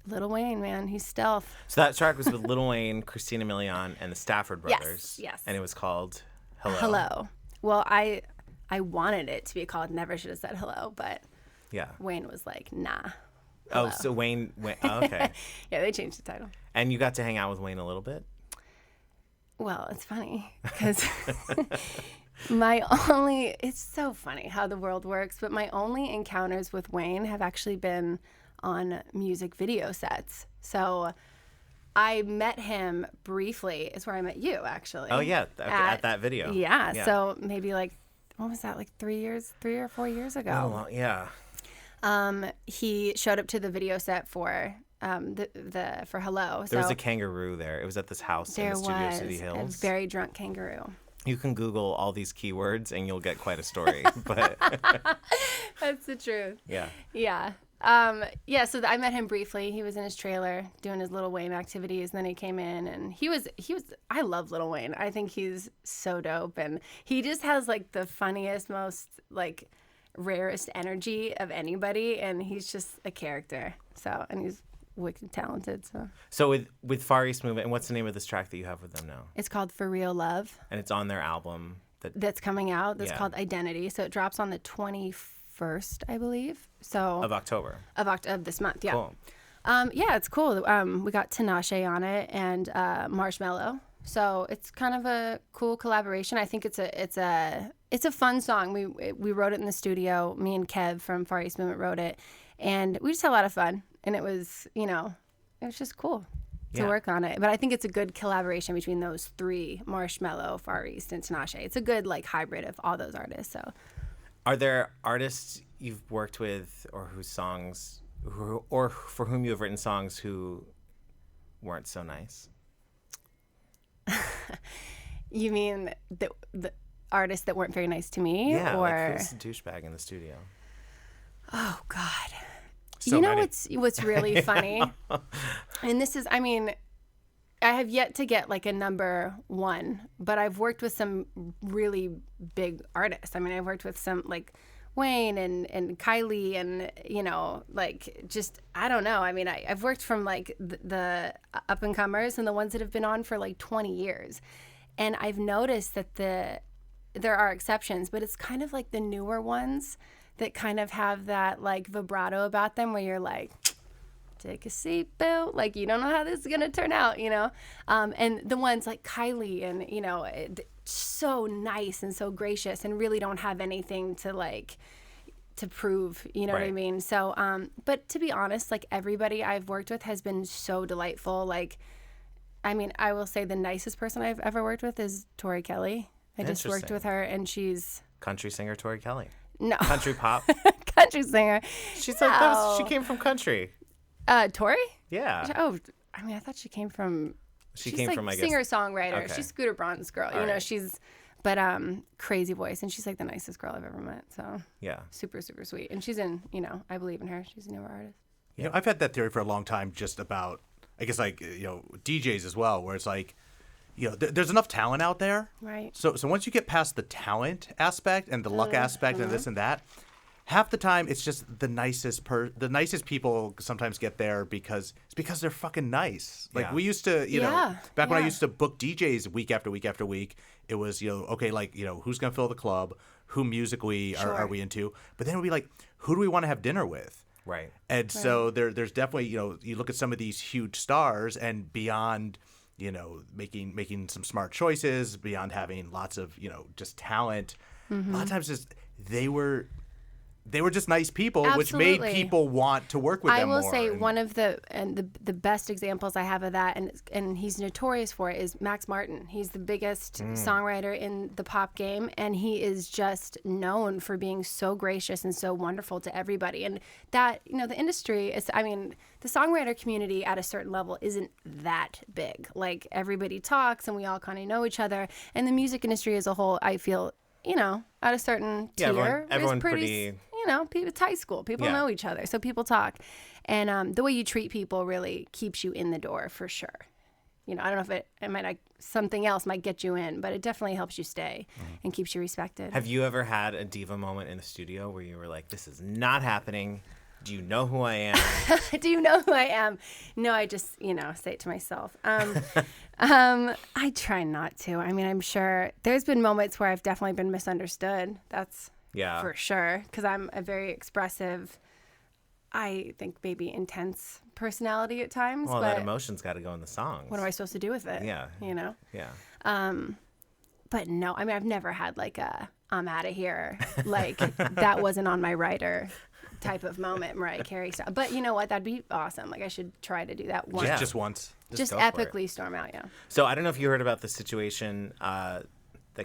D: Lil Wayne, man, he's stealth.
A: So that track was with Lil Wayne, Christina Milian, and the Stafford
D: Yes,
A: Brothers.
D: yes.
A: And it was called Hello.
D: Hello. Well, I wanted it to be called Never Should Have Said Hello, but
A: Yeah.
D: Wayne was like, nah.
A: Oh, so Wayne oh, okay.
D: Yeah, they changed the title.
A: And you got to hang out with Wayne a little bit?
D: Well, it's funny because it's so funny how the world works, but my only encounters with Wayne have actually been on music video sets. So I met him briefly, is where I met you, actually.
A: Oh, yeah, at that video.
D: Yeah, so maybe like, what was that, like 3 or 4 years ago?
A: Oh, well, yeah.
D: He showed up to the video set for for Hello.
A: There was a kangaroo there. It was at this house in
D: There
A: the Studio
D: was
A: City
D: a
A: Hills.
D: very drunk kangaroo.
A: You can Google all these keywords and you'll get quite a story. But
D: That's the truth.
A: yeah.
D: Yeah. So I met him briefly. He was in his trailer doing his Lil Wayne activities. And then he came in and he was, I love Lil Wayne. I think he's so dope. And he just has like the funniest, most like rarest energy of anybody. And he's just a character. So, and he's wicked talented. So
A: So with Far East Movement, and what's the name of this track that you have with them now?
D: it's called For Real Love.
A: And it's on their album.
D: That's coming out. That's
A: Yeah.
D: called Identity. So it drops on the 21st, I believe. So
A: Of October.
D: of this month. Yeah.
A: Cool.
D: Yeah, it's cool. We got Tinashe on it and Marshmello. So it's kind of a cool collaboration. I think it's a fun song. We wrote it in the studio. Me and Kev from Far East Movement wrote it, and we just had a lot of fun. And it was, it was just cool to
A: Yeah.
D: work on it. But I think it's a good collaboration between those three: Marshmello, Far East, and Tinashe. It's a good hybrid of all those artists. So
A: Are there artists you've worked with or whose songs, or for whom you have written songs who weren't so nice?
D: you mean the artists that weren't very nice to me?
A: Yeah,
D: or
A: like who's the douchebag in the studio?
D: oh God.
A: So
D: you know
A: many.
D: what's really funny? And this is, I have yet to get a number one, but I've worked with some really big artists. I've worked with some Wayne and Kylie and, just, I don't know. I've worked from the up and comers and the ones that have been on for 20 years. And I've noticed that there are exceptions, but it's kind of the newer ones that kind of have that vibrato about them where you're take a seat, Bill. You don't know how this is going to turn out, and the ones like Kylie and, so nice and so gracious and really don't have anything to prove, what I
A: Right.
D: mean? So, but to be honest, everybody I've worked with has been so delightful. I will say the nicest person I've ever worked with is Tori Kelly. I just worked
A: Interesting.
D: with her and she's
A: Country singer Tori Kelly.
D: no
A: Country pop.
D: country singer.
A: She's
D: No.
A: she came from country.
D: Tori?
A: Yeah.
D: Oh, I thought she came from.
A: She
D: she's
A: came from, I guess.
D: singer-songwriter.
A: Okay.
D: She's Scooter Braun's girl.
A: All right.
D: She's, crazy voice, and she's the nicest girl I've ever met. So
A: Yeah.
D: super, super sweet. And she's in, I believe in her. She's a newer artist.
B: I've had that theory for a long time, just about, I guess, DJs as well, where it's there's enough talent out there.
D: Right.
B: So once you get past the talent aspect and the luck aspect and this and that, half the time it's just the nicest people sometimes get there because they're fucking nice.
A: Yeah.
B: We used to,
D: Yeah,
B: back when I
D: yeah.
B: used to book DJs week after week after week, it was, okay, who's going to fill the club? Who musically are
D: Sure.
B: we into? But then it would be who do we want to have dinner with?
A: Right.
B: And so there's definitely, you look at some of these huge stars and beyond, making some smart choices, beyond having lots of, just talent, a lot of times just they were just nice people, which made
D: Absolutely.
B: people want to work with
D: I
B: them
D: will
B: more.
D: say
B: And-
D: one of the best examples I have of that, and he's notorious for it, is Max Martin. He's the biggest songwriter in the pop game, and he is just known for being so gracious and so wonderful to everybody. And that, the industry is, the songwriter community at a certain level isn't that big. Everybody talks, and we all kind of know each other. And the music industry as a whole, I feel, at a certain
A: Yeah,
D: tier,
A: everyone
D: is
A: pretty-
D: people, it's high school. People
A: Yeah.
D: know each other, so people talk, and the way you treat people really keeps you in the door for sure. I don't know if it might not, something else might get you in, but it definitely helps you stay and keeps you respected.
A: Have you ever had a diva moment in the studio where you were like, "This is not happening"? Do you know who I am?
D: Do you know who I am? No, I just say it to myself. I try not to. I'm sure there's been moments where I've definitely been misunderstood. That's
A: Yeah.
D: for sure, because I'm a very expressive, I think maybe intense personality at times.
A: Well,
D: but
A: that emotion's got to go in the songs.
D: what am I supposed to do with it?
A: Yeah. Yeah.
D: But no, I've never had I'm out of here. That wasn't on my rider type of moment, Mariah Carey style. But you know what? That'd be awesome. I should try to do that once.
A: Yeah.
B: just once.
D: Just
A: go for it.
D: epically storm out, yeah.
A: So I don't know if you heard about the situation that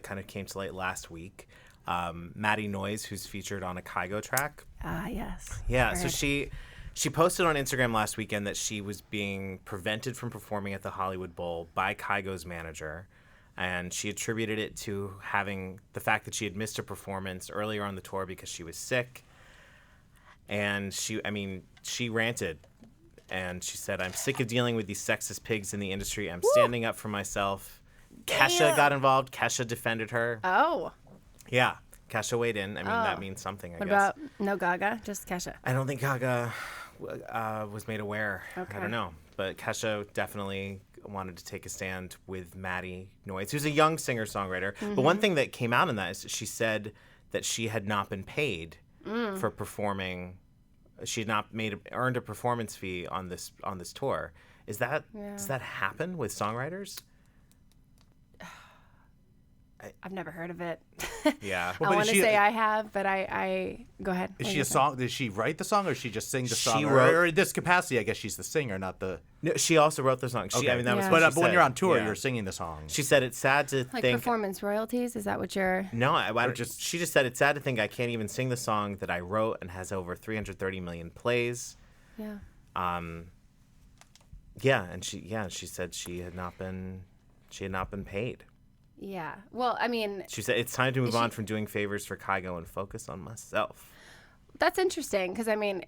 A: kind of came to light last week. Maddie Noise, who's featured on a Kygo track.
D: Yes.
A: Yeah, so
D: Heard.
A: she posted on Instagram last weekend that she was being prevented from performing at the Hollywood Bowl by Kygo's manager. And she attributed it to having the fact that she had missed a performance earlier on the tour because she was sick. And she ranted. And she said, "I'm sick of dealing with these sexist pigs in the industry. I'm standing up for myself." Kesha
D: Damn.
A: got involved. Kesha defended her.
D: Oh.
A: Yeah, Kesha weighed in. That
D: Oh.
A: means something, I
D: What
A: guess.
D: about no Gaga? Just Kesha.
A: I don't think Gaga was made aware.
D: Okay.
A: I don't know. But Kesha definitely wanted to take a stand with Maddie Noyes, who's a young singer-songwriter. But one thing that came out in that is she said that she had not been paid for performing. She had not earned a performance fee on this tour. Does that happen with songwriters?
D: I've never heard of it.
A: Yeah.
B: Well,
D: I
B: but
D: want to
B: is she-
D: say I have, but I go ahead.
B: Is
D: What
B: she
D: you
B: a song? Did she write the song, or she just sing the
A: She
B: song?
A: wrote-
B: Or in this capacity, I guess she's the singer, not the.
A: No, she also wrote the song. I mean, that was
D: Yeah.
A: what
B: But
A: she
B: when
A: said.
B: you're on tour,
A: Yeah.
B: you're singing the song.
A: She said it's sad to
D: Like
A: think.
D: performance royalties? Is that what you're?
A: No, I don't, she just said it's sad to think I can't even sing the song that I wrote and has over 330 million plays.
D: Yeah.
A: Yeah, and she said she had not been paid.
D: Yeah. Well, I mean,
A: She said it's time to move on from doing favors for Kygo and focus on myself.
D: that's interesting because I mean,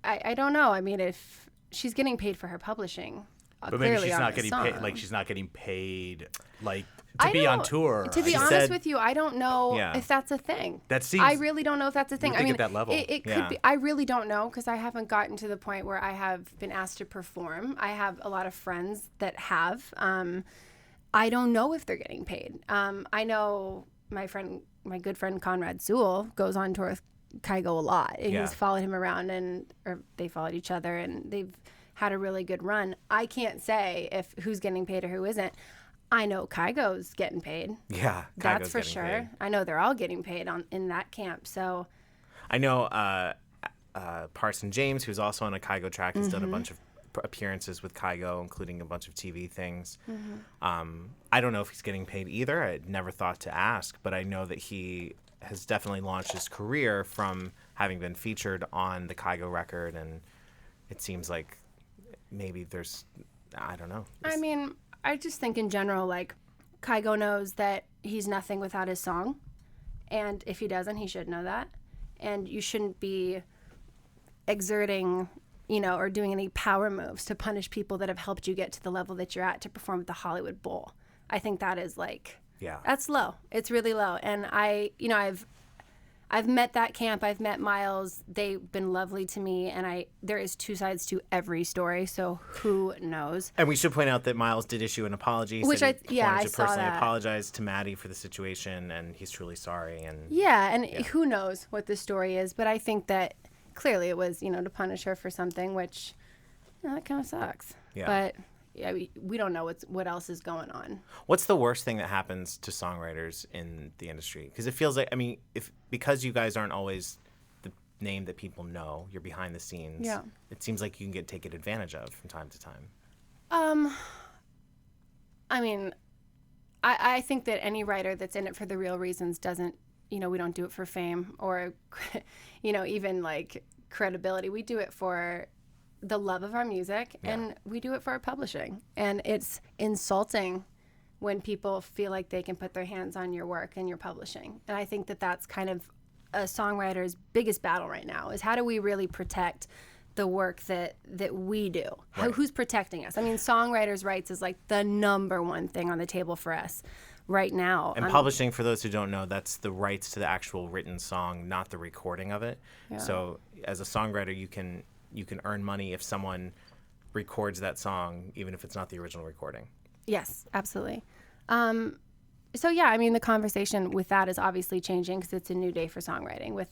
D: I don't know. I mean, if she's getting paid for her publishing,
B: But maybe
D: clearly
B: she's
D: on
B: not
D: the
B: getting
D: song.
B: paid. Like she's not getting paid. Like
D: I
B: to be on
D: don't-
B: tour.
D: To be
A: She
D: honest
A: said-
D: with you, I don't know
A: Yeah.
D: if that's a thing.
B: That seems-
D: I really don't know if that's a thing.
B: would
D: I
B: think
D: mean,
B: at that level.
D: it could
A: Yeah.
D: be. I really don't know because I haven't gotten to the point where I have been asked to perform. I have a lot of friends that have. I don't know if they're getting paid. I know my good friend Conrad Sewell goes on tour with Kygo a lot. And
A: Yeah.
D: he's followed him around, or they followed each other, and they've had a really good run. I can't say if who's getting paid or who isn't. I know Kygo's getting paid.
A: Yeah,
D: That's
A: Kygo's
D: for
A: getting
D: sure.
A: paid.
D: I know they're all getting paid in that camp. So
A: I know Parson James, who's also on a Kygo track, has
D: Mm-hmm.
A: done a bunch of appearances with Kygo, including a bunch of TV things.
D: Mm-hmm.
A: I don't know if he's getting paid either. I never thought to ask, but I know that he has definitely launched his career from having been featured on the Kygo record, and it seems like maybe there's, I don't know.
D: I mean, I just think in general, like Kygo knows that he's nothing without his song, and if he doesn't, he should know that. And you shouldn't be exerting, or doing any power moves to punish people that have helped you get to the level that you're at to perform at the Hollywood Bowl. I think that is like,
A: Yeah.
D: that's low. It's really low. And I've met that camp. I've met Miles. They've been lovely to me. And there is two sides to every story. So who knows?
A: And we should point out that Miles did issue an apology. He
D: Which
A: said he
D: I
A: wanted to
D: saw
A: personally
D: that.
A: apologize to Maddie for the situation, and he's truly sorry. And
D: Yeah, and who knows what the story is, but I think that clearly it was, to punish her for something, which, that kind of sucks.
A: Yeah.
D: But yeah, we don't know what else is going on.
A: what's the worst thing that happens to songwriters in the industry? Because it feels like, because you guys aren't always the name that people know, you're behind the scenes.
D: Yeah.
A: It seems like you can get taken advantage of from time to time.
D: I think that any writer that's in it for the real reasons doesn't, we don't do it for fame or, even like credibility. We do it for the love of our music, and we do it for our publishing. And it's insulting when people feel like they can put their hands on your work and your publishing. And I think that that's kind of a songwriter's biggest battle right now, is how do we really protect the work that we do? Who's protecting us? I mean, songwriters' rights is like the number one thing on the table for us right now.
A: And publishing, for those who don't know, that's the rights to the actual written song, not the recording of it. So as a songwriter, you can earn money if someone records that song, even if it's not the original recording.
D: Yes, absolutely. So yeah, the conversation with that is obviously changing because it's a new day for songwriting with,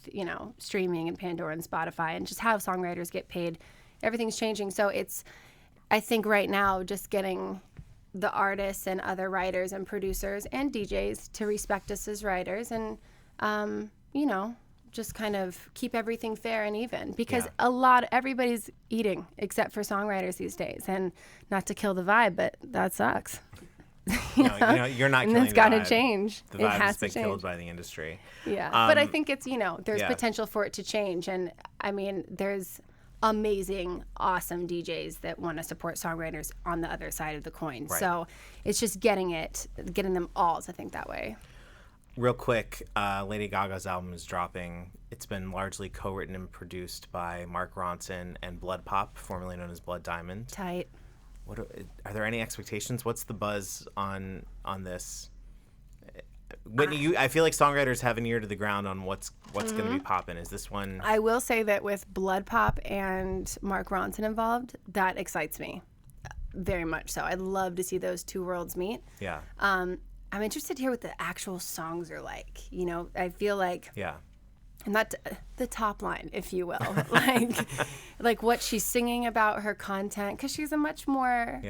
D: streaming and Pandora and Spotify and just how songwriters get paid. Everything's changing. So I think right now, just getting the artists and other writers and producers and DJs to respect us as writers and, just kind of keep everything fair and even, because everybody's eating except for songwriters these days. And not to kill the vibe, but that sucks.
A: You're not
D: And
A: killing
D: that's
A: the
D: got to
A: vibe.
D: change.
A: The
D: It
A: vibe
D: has
A: has
D: to
A: been
D: change.
A: killed by the industry.
D: Yeah, but I think it's, there's
A: yeah.
D: potential for it to change. And there's amazing, awesome DJs that want to support songwriters on the other side of the coin.
A: Right.
D: So it's just getting them all to think that way.
A: Real quick, Lady Gaga's album is dropping. It's been largely co-written and produced by Mark Ronson and Blood Pop, formerly known as Blood Diamond.
D: Tight.
A: Are there any expectations? What's the buzz on this? Whitney, I feel like songwriters have an ear to the ground on what's going to be popping. Is this one?
D: I will say that with Blood Pop and Mark Ronson involved, that excites me very much so. I'd love to see those two worlds meet.
A: Yeah.
D: I'm interested to hear what the actual songs are like. You know, I feel like
A: Yeah.
D: and not the top line, if you will, like what she's singing about her content, because she's a much more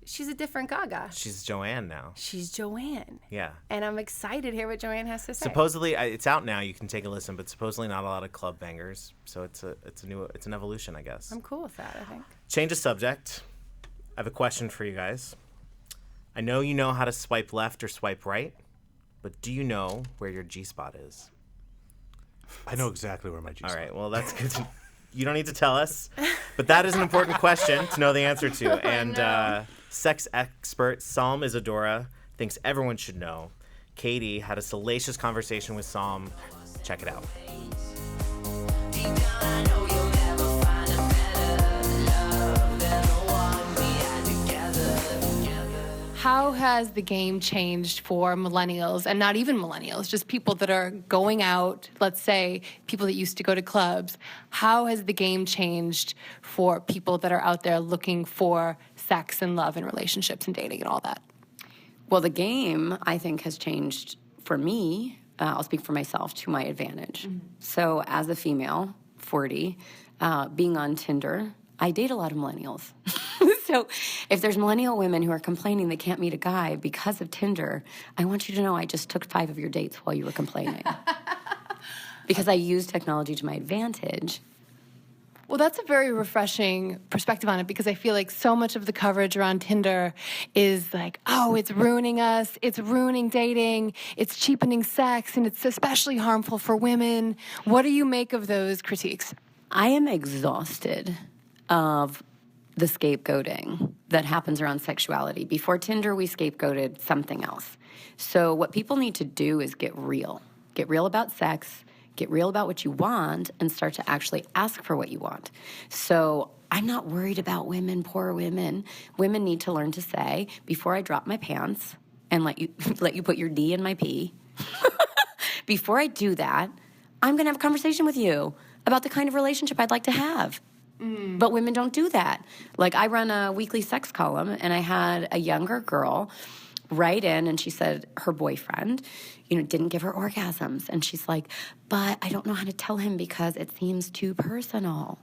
D: she's a different Gaga.
A: She's Joanne now.
D: She's Joanne.
A: Yeah.
D: And I'm excited to hear what Joanne has to say.
A: Supposedly, it's out now. You can take a listen, but supposedly not a lot of club bangers. So it's an evolution, I guess.
D: I'm cool with that, I think.
A: Change of subject. I have a question for you guys. I know you know how to swipe left or swipe right, but do you know where your G-spot is?
B: I know exactly where my G-spot is.
A: All right, well, that's good. You don't need to tell us, but that is an important question to know the answer to. And sex expert Psalm Isadora thinks everyone should know. Katie had a salacious conversation with Psalm. Check it out.
C: Deep down, I know you'll never find a better love than the one we had together.
E: How has the game changed for millennials, and not even millennials, just people that are going out, let's say people that used to go to clubs? How has the game changed for people that are out there looking for sex and love and relationships and dating and all that?
F: Well, the game, I think, has changed for me. I'll speak for myself, to my advantage. So as a female, 40, being on Tinder, I date a lot of millennials. So if there's millennial women who are complaining they can't meet a guy because of Tinder, I want you to know I just took 5 of your dates while you were complaining. Because I use technology to my advantage.
E: Well, that's a very refreshing perspective on it, because I feel like so much of the coverage around Tinder is like, oh, it's ruining us, it's ruining dating, it's cheapening sex, and it's especially harmful for women. What do you make of those critiques?
F: I am exhausted of the scapegoating that happens around sexuality. Before Tinder, we scapegoated something else. So what people need to do is get real. Get real about sex, get real about what you want, and start to actually ask for what you want. So I'm not worried about women, poor women. Women need to learn to say, before I drop my pants and let you put your D in my P, before I do that, I'm going to have a conversation with you about the kind of relationship I'd like to have. But women don't do that. Like, I run a weekly sex column, and I had a younger girl write in, and she said her boyfriend, didn't give her orgasms. And she's like, but I don't know how to tell him because it seems too personal.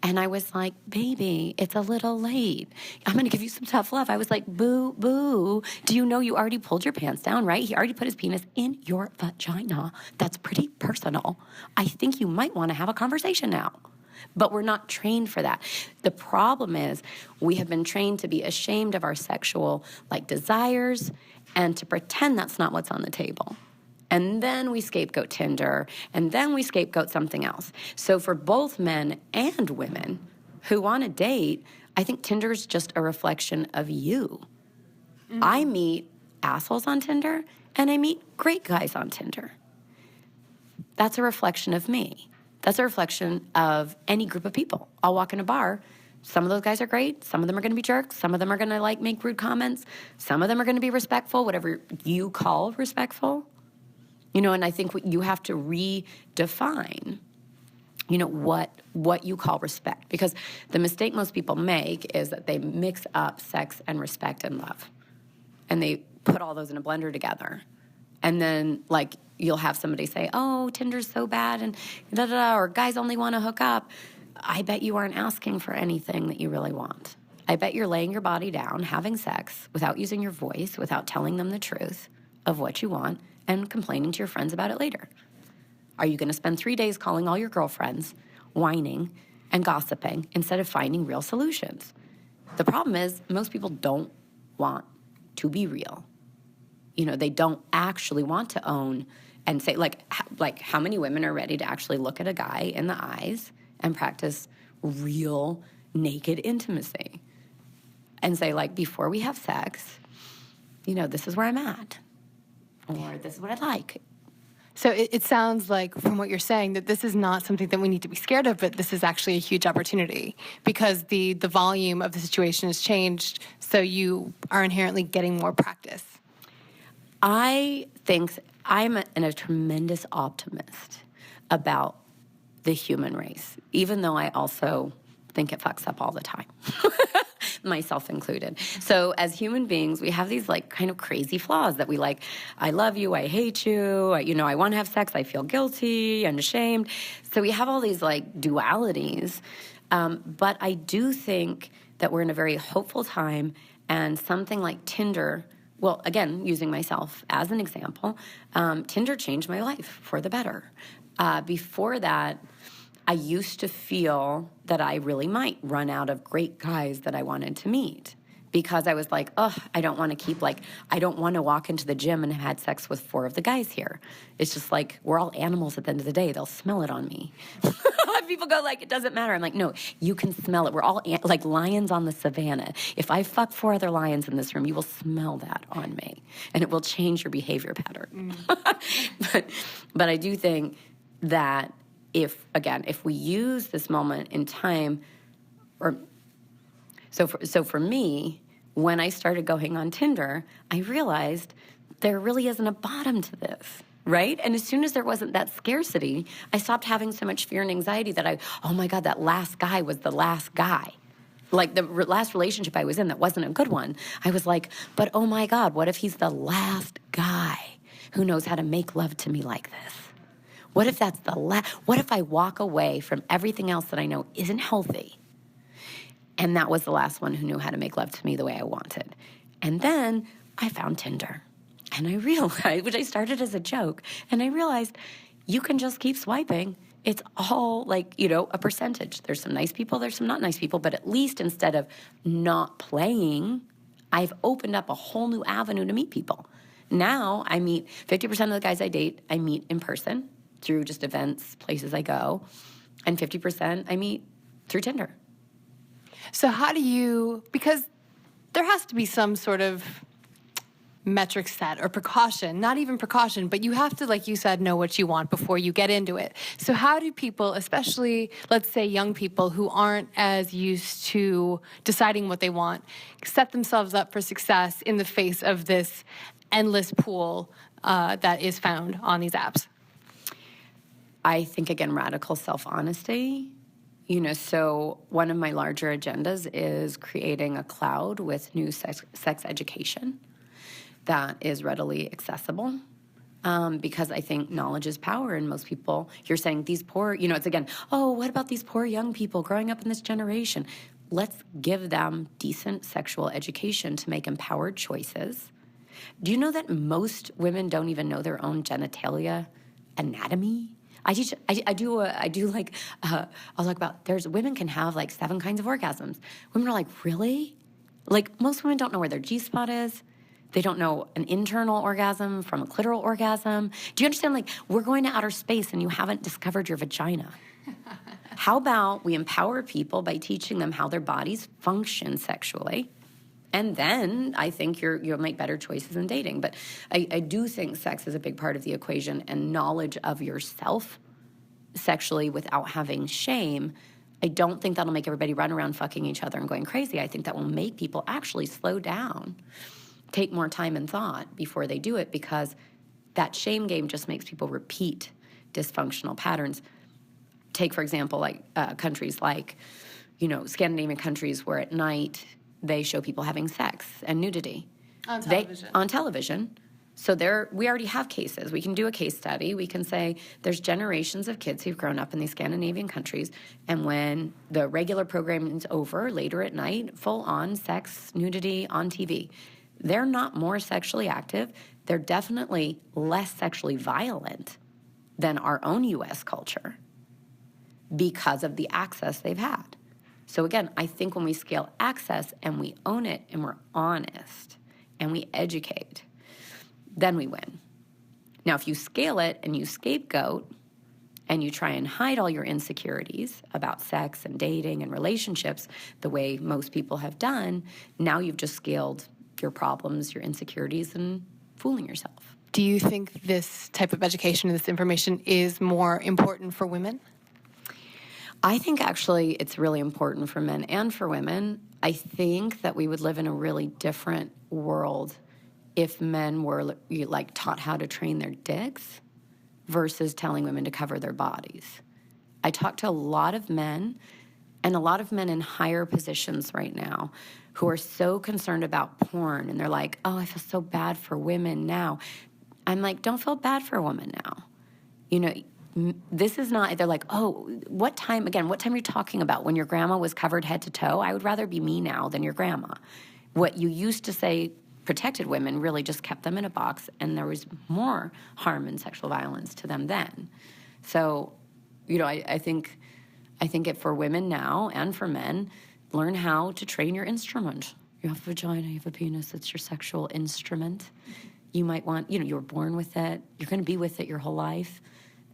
F: And I was like, baby, it's a little late. I'm going to give you some tough love. I was like, boo, boo. Do you know you already pulled your pants down, right? He already put his penis in your vagina. That's pretty personal. I think you might want to have a conversation now. But we're not trained for that. The problem is we have been trained to be ashamed of our sexual desires and to pretend that's not what's on the table. And then we scapegoat Tinder, and then we scapegoat something else. So for both men and women who want to date, I think Tinder is just a reflection of you. Mm-hmm. I meet assholes on Tinder, and I meet great guys on Tinder. That's a reflection of me. That's a reflection of any group of people. I'll walk in a bar. Some of those guys are great. Some of them are going to be jerks. Some of them are going to make rude comments. Some of them are going to be respectful, whatever you call respectful. And I think you have to redefine, what you call respect. Because the mistake most people make is that they mix up sex and respect and love. And they put all those in a blender together. And then, you'll have somebody say, oh, Tinder's so bad, and da-da-da, or guys only want to hook up. I bet you aren't asking for anything that you really want. I bet you're laying your body down, having sex, without using your voice, without telling them the truth of what you want, and complaining to your friends about it later. Are you going to spend 3 days calling all your girlfriends, whining, and gossiping, instead of finding real solutions? The problem is, most people don't want to be real. They don't actually want to own and say, how many women are ready to actually look at a guy in the eyes and practice real naked intimacy and say, before we have sex, this is where I'm at, or this is what I'd like.
E: So it sounds like, from what you're saying, that this is not something that we need to be scared of, but this is actually a huge opportunity, because the volume of the situation has changed, so you are inherently getting more practice.
F: I think I'm a tremendous optimist about the human race, even though I also think it fucks up all the time. Myself included. So as human beings, we have these like kind of crazy flaws that we like, I love you, I hate you, I want to have sex, I feel guilty and ashamed. So we have all these like dualities. But I do think that we're in a very hopeful time, and something like Tinder, well, again, using myself as an example, Tinder changed my life for the better. Before that, I used to feel that I really might run out of great guys that I wanted to meet, because I was like, I don't want to walk into the gym and have had sex with 4 of the guys here. It's just like, we're all animals at the end of the day. They'll smell it on me. People go like, it doesn't matter. I'm like, no, you can smell it. We're all like lions on the savannah. If I fuck 4 other lions in this room, you will smell that on me, and it will change your behavior pattern. But I do think that if we use this moment in time, so for me, when I started going on Tinder, I realized there really isn't a bottom to this, right? And as soon as there wasn't that scarcity, I stopped having so much fear and anxiety that oh my God, that last guy was the last guy. Like the last relationship I was in that wasn't a good one. I was like, but oh my God, what if he's the last guy who knows how to make love to me like this? What if that's what if I walk away from everything else that I know isn't healthy, and that was the last one who knew how to make love to me the way I wanted? And then I found Tinder, and I realized, which I started as a joke, and I realized you can just keep swiping. It's all like, a percentage. There's some nice people, there's some not nice people, but at least instead of not playing, I've opened up a whole new avenue to meet people. Now I meet 50% of the guys I date, I meet in person through just events, places I go, and 50% I meet through Tinder.
E: So how do you, because there has to be some sort of metric set or precaution, not even precaution, but you have to, like you said, know what you want before you get into it. So how do people, especially, let's say, young people who aren't as used to deciding what they want, set themselves up for success in the face of this endless pool that is found on these apps?
F: I think, again, radical self-honesty. So one of my larger agendas is creating a cloud with new sex education that is readily accessible, because I think knowledge is power, and most people, you're saying these poor, it's again, what about these poor young people growing up in this generation? Let's give them decent sexual education to make empowered choices. Do you know that most women don't even know their own genitalia anatomy? I'll talk about, women can have like 7 kinds of orgasms. Women are like, really? Like, most women don't know where their G-spot is. They don't know an internal orgasm from a clitoral orgasm. Do you understand? Like, we're going to outer space and you haven't discovered your vagina. How about we empower people by teaching them how their bodies function sexually? And then I think you'll make better choices in dating. But I do think sex is a big part of the equation, and knowledge of yourself sexually without having shame. I don't think that'll make everybody run around fucking each other and going crazy. I think that will make people actually slow down, take more time and thought before they do it, because that shame game just makes people repeat dysfunctional patterns. Take, for example, like countries like, Scandinavian countries where at night they show people having sex and nudity.
E: On television.
F: So we already have cases. We can do a case study. We can say there's generations of kids who've grown up in these Scandinavian countries, and when the regular programming is over, later at night, full-on sex, nudity on TV. They're not more sexually active. They're definitely less sexually violent than our own U.S. culture because of the access they've had. So again, I think when we scale access and we own it and we're honest and we educate, then we win. Now, if you scale it and you scapegoat and you try and hide all your insecurities about sex and dating and relationships the way most people have done, now you've just scaled your problems, your insecurities, and fooling yourself.
E: Do you think this type of education, this information, is more important for women?
F: I think actually it's really important for men and for women. I think that we would live in a really different world if men were like taught how to train their dicks versus telling women to cover their bodies. I talk to a lot of men, and a lot of men in higher positions right now who are so concerned about porn, and they're like, oh, I feel so bad for women now. I'm like, don't feel bad for a woman now. You know, this is not, they're like, oh, what time are you talking about? When your grandma was covered head to toe? I would rather be me now than your grandma. What you used to say protected women really just kept them in a box, and there was more harm and sexual violence to them then. So, you know, I think it for women now and for men, learn how to train your instrument. You have a vagina, you have a penis, it's your sexual instrument. You might want, you know, you were born with it, you're going to be with it your whole life.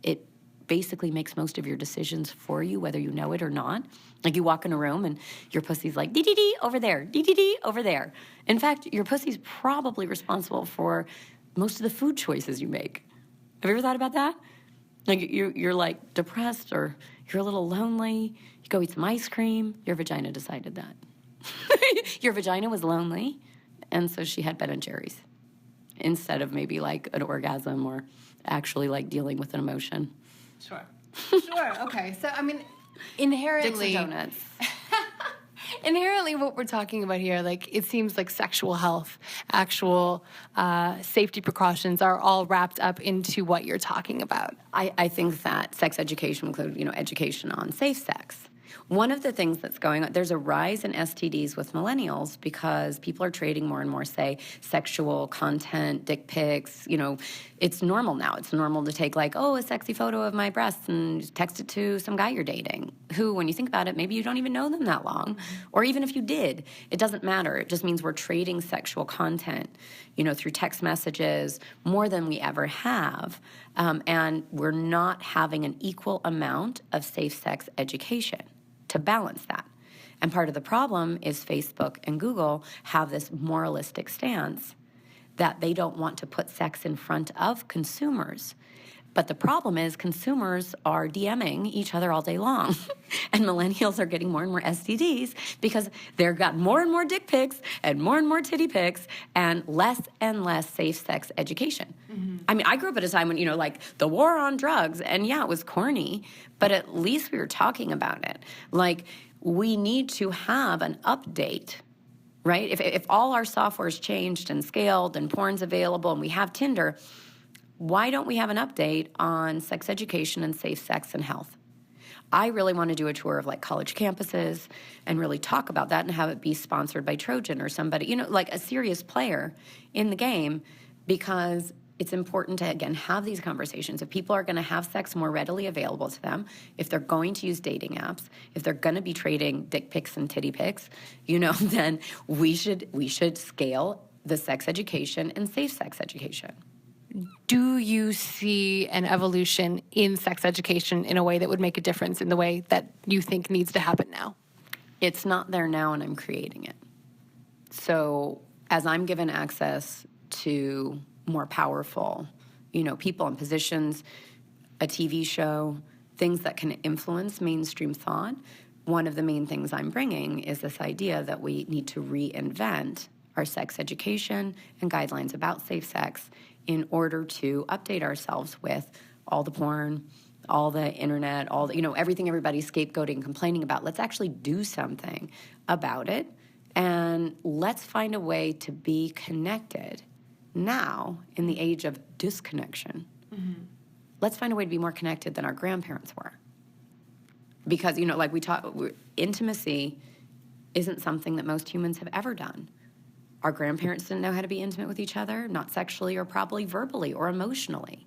F: It basically makes most of your decisions for you, whether you know it or not. Like you walk in a room and your pussy's like, dee-dee-dee, over there, dee-dee-dee, over there. In fact, your pussy's probably responsible for most of the food choices you make. Have you ever thought about that? Like you're like depressed or you're a little lonely, you go eat some ice cream, your vagina decided that. Your vagina was lonely, and so she had Ben & Jerry's instead of maybe like an orgasm or actually like dealing with an emotion.
E: Sure. Sure. Okay. So, I mean, inherently,
F: Dicks and donuts.
E: inherently what we're talking about here, like it seems like sexual health, actual safety precautions are all wrapped up into what you're talking about.
F: I think that sex education includes, you know, education on safe sex. One of the things that's going on, there's a rise in STDs with millennials because people are trading more and more, say, sexual content, dick pics. You know, it's normal now. It's normal to take like, oh, a sexy photo of my breasts and text it to some guy you're dating who, when you think about it, maybe you don't even know them that long. Or even if you did, it doesn't matter. It just means we're trading sexual content, you know, through text messages more than we ever have. And we're not having an equal amount of safe sex education to balance that. And part of the problem is Facebook and Google have this moralistic stance that they don't want to put sex in front of consumers. But the problem is consumers are DMing each other all day long. And millennials are getting more and more STDs because they've got more and more dick pics and more titty pics and less safe sex education. Mm-hmm. I mean, I grew up at a time when, you know, like the war on drugs, and yeah, it was corny, but at least we were talking about it. Like, we need to have an update, right? If all our software's changed and scaled and porn's available and we have Tinder, why don't we have an update on sex education and safe sex and health? I really want to do a tour of like college campuses and really talk about that and have it be sponsored by Trojan or somebody, you know, like a serious player in the game, because it's important to, again, have these conversations. If people are going to have sex more readily available to them, if they're going to use dating apps, if they're going to be trading dick pics and titty pics, you know, then we should scale the sex education and safe sex education.
E: Do you see an evolution in sex education in a way that would make a difference in the way that you think needs to happen now?
F: It's not there now, and I'm creating it. So as I'm given access to more powerful, you know, people and positions, a TV show, things that can influence mainstream thought, one of the main things I'm bringing is this idea that we need to reinvent our sex education and guidelines about safe sex in order to update ourselves with all the porn, all the internet, all the, you know, everything everybody's scapegoating and complaining about. Let's actually do something about it, and let's find a way to be connected now in the age of disconnection. Mm-hmm. Let's find a way to be more connected than our grandparents were. Because, you know, like intimacy isn't something that most humans have ever done. Our grandparents didn't know how to be intimate with each other, not sexually or probably verbally or emotionally.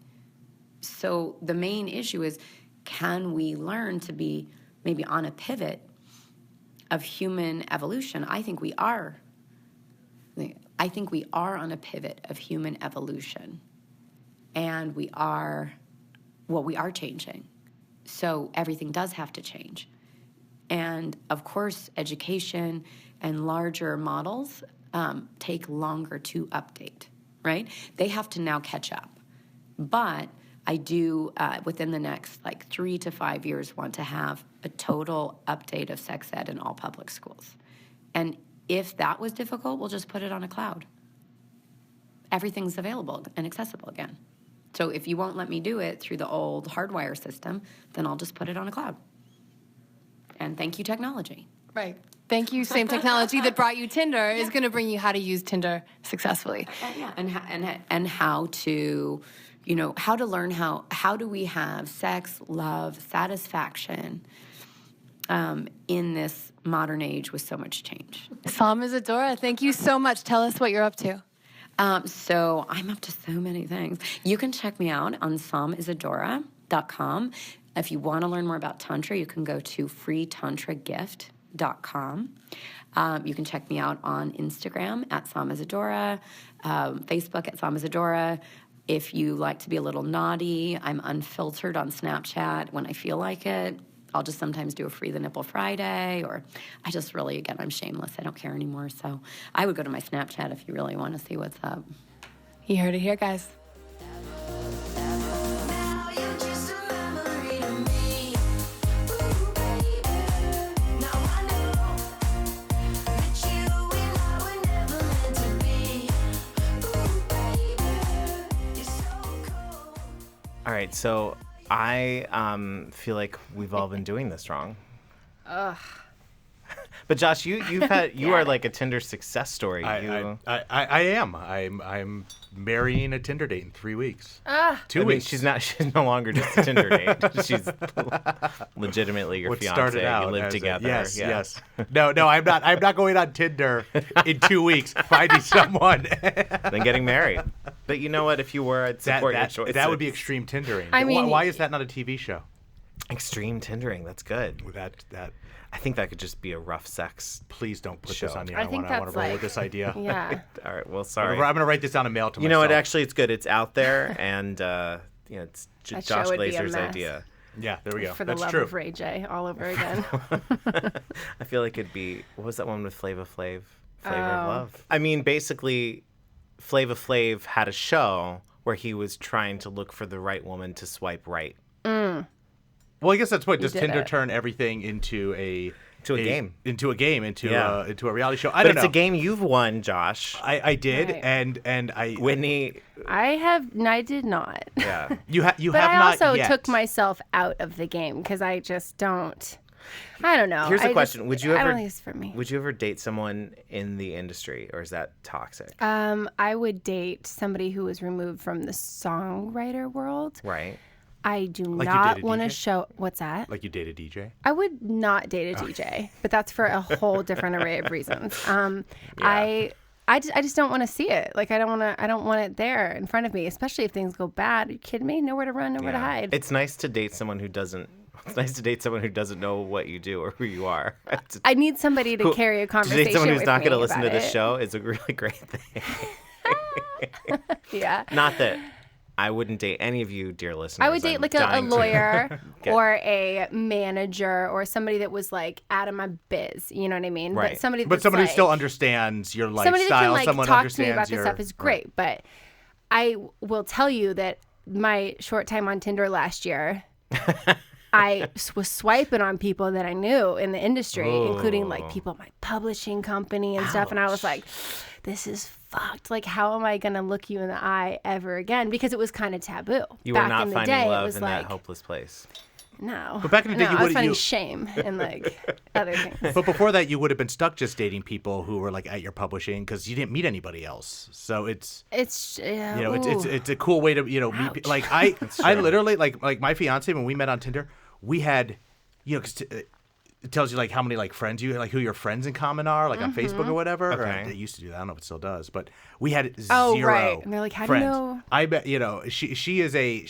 F: So the main issue is, can we learn to be maybe on a pivot of human evolution? I think we are. I think we are on a pivot of human evolution. And we are changing. So everything does have to change. And of course, education and larger models take longer to update, right? They have to now catch up. But I do, within the next 3 to 5 years, want to have a total update of sex ed in all public schools. And if that was difficult, we'll just put it on a cloud. everything's available and accessible again. So if you won't let me do it through the old hardwire system, then I'll just put it on a cloud. And thank you, technology.
E: Right. Thank you, same technology that brought you Tinder is going to bring you how to use Tinder successfully.
F: And how to, how to learn how do we have sex, love, satisfaction in this modern age with so much change.
E: Psalm Isadora, thank you so much. Tell us what you're up to.
F: So I'm up to so many things. You can check me out on psalmisadora.com. If you want to learn more about Tantra, you can go to freetantragift.com. You can check me out on Instagram at Psalm Isadora, Facebook at Psalm Isadora. If you like to be a little naughty, I'm unfiltered on Snapchat when I feel like it. I'll just sometimes do a Free the Nipple Friday, or I just really, again, I'm shameless. I don't care anymore. So I would go to my Snapchat if you really want to see what's up.
E: You heard it here, guys.
C: Now you're just a memory to me. Ooh, baby. Now I know that you and I were never meant to be. Ooh, baby. You're so cool.
A: All right, so I feel like we've all been doing this wrong.
D: Ugh.
A: But Josh, you are like a Tinder success story.
B: I am. I'm marrying a Tinder date in 3 weeks. 2 weeks.
A: She's no longer just a Tinder date. She's legitimately your
B: What
A: fiance.
B: started out
A: You live
B: as
A: together.
B: yes,
A: Yeah.
B: yes. No, I'm not. I'm not going on Tinder in 2 weeks finding someone.
A: Then getting married. But you know what? If you were, I'd support your choices.
B: That would be extreme Tindering.
D: I mean-
B: why is that not a TV show?
A: extreme Tindering. That's good.
B: That
A: I think that could just be a rough sex.
B: please don't put
A: Show.
B: this on the
D: I
B: air.
D: think
B: I want
D: that's
B: to roll
D: like-
B: with this idea.
D: Yeah.
A: All right. Well,
B: I'm
A: sorry.
B: going to write this down a mail to
A: You
B: myself.
A: know what? Actually, it's good. It's out there, and it's
D: That
A: Josh
D: show would be a
A: Glazer's
D: mess.
A: idea.
B: Yeah, there we go.
D: For the
B: That's
D: love
B: true.
D: of Ray J all over again.
A: I feel like it'd be, what was that one with Flava Flav? Flavor of
D: Oh.
A: Love. I mean, basically, Flava Flav had a show where he was trying to look for the right woman to swipe right.
B: Well, I guess that's what. Does
D: did
B: Tinder
D: it.
B: turn everything into a
A: game.
B: into a reality show? I
A: But
B: don't
A: it's
B: know.
A: a game you've won, Josh.
B: I did,
D: Right.
B: and I
A: Whitney,
D: I did not.
A: yeah.
B: you
D: But
B: have
D: I
B: not
D: also
B: yet.
D: took myself out of the game because I just don't. I don't know.
A: Here's a
D: I
A: question.
D: just-
A: Would you
D: I
A: ever
D: don't think it's for me.
A: Would you ever date someone in the industry, or is that toxic?
D: I would date somebody who was removed from the songwriter world.
A: Right.
D: I do
B: Like you
D: not
B: dated
D: want to
B: DJ?
D: show. What's that?
B: Like you dated DJ?
D: I would not date a DJ, but that's for a whole different array of reasons. I just don't want to see it. Like I don't want it there in front of me, especially if things go bad. Are you kidding me? Nowhere to run, nowhere to hide.
A: It's nice to date someone who doesn't. It's nice to date someone who doesn't know what you do or who you are.
D: I need somebody to carry a
A: To
D: conversation
A: date someone who's
D: with
A: not
D: me
A: going to listen to
D: about
A: this
D: it.
A: show is a really great thing.
D: Yeah.
A: Not that I wouldn't date any of you, dear listeners.
D: I would date
A: I'm
D: like a
A: dying to
D: lawyer
A: get-
D: or a manager or somebody that was like out of my biz. You know what I mean?
A: Right.
D: But somebody
B: But
D: that's
B: somebody who
D: like,
B: still understands your lifestyle.
D: somebody that can like
B: someone
D: talk to
B: understands
D: me about this
B: your,
D: stuff is great. But I will tell you that my short time on Tinder last year, I was swiping on people that I knew in the industry, including like people at my publishing company and stuff. And I was like, this is fucked. Like, how am I going to look you in the eye ever again? Because it was kind of taboo.
A: You
D: Back
A: were not
D: in the
A: finding
D: day, it
A: love
D: was
A: in
D: like,
A: that hopeless place.
D: no.
B: But back in the day,
D: no,
B: you
D: I was
B: would-
D: finding
B: you-
D: shame and like other things.
B: But before that, you would have been stuck just dating people who were like at your publishing because you didn't meet anybody else. So it's
D: It's
B: it's a cool way to meet. Like I literally like my fiance when we met on Tinder, we had because it tells you like how many like friends you like who your friends in common are like on Facebook or whatever. Or
A: Okay.
B: it used to do that. I don't know if it still does, but we had
D: Oh,
B: zero.
D: right. And they're like, how do you
B: friends.
D: know?
B: I bet she is a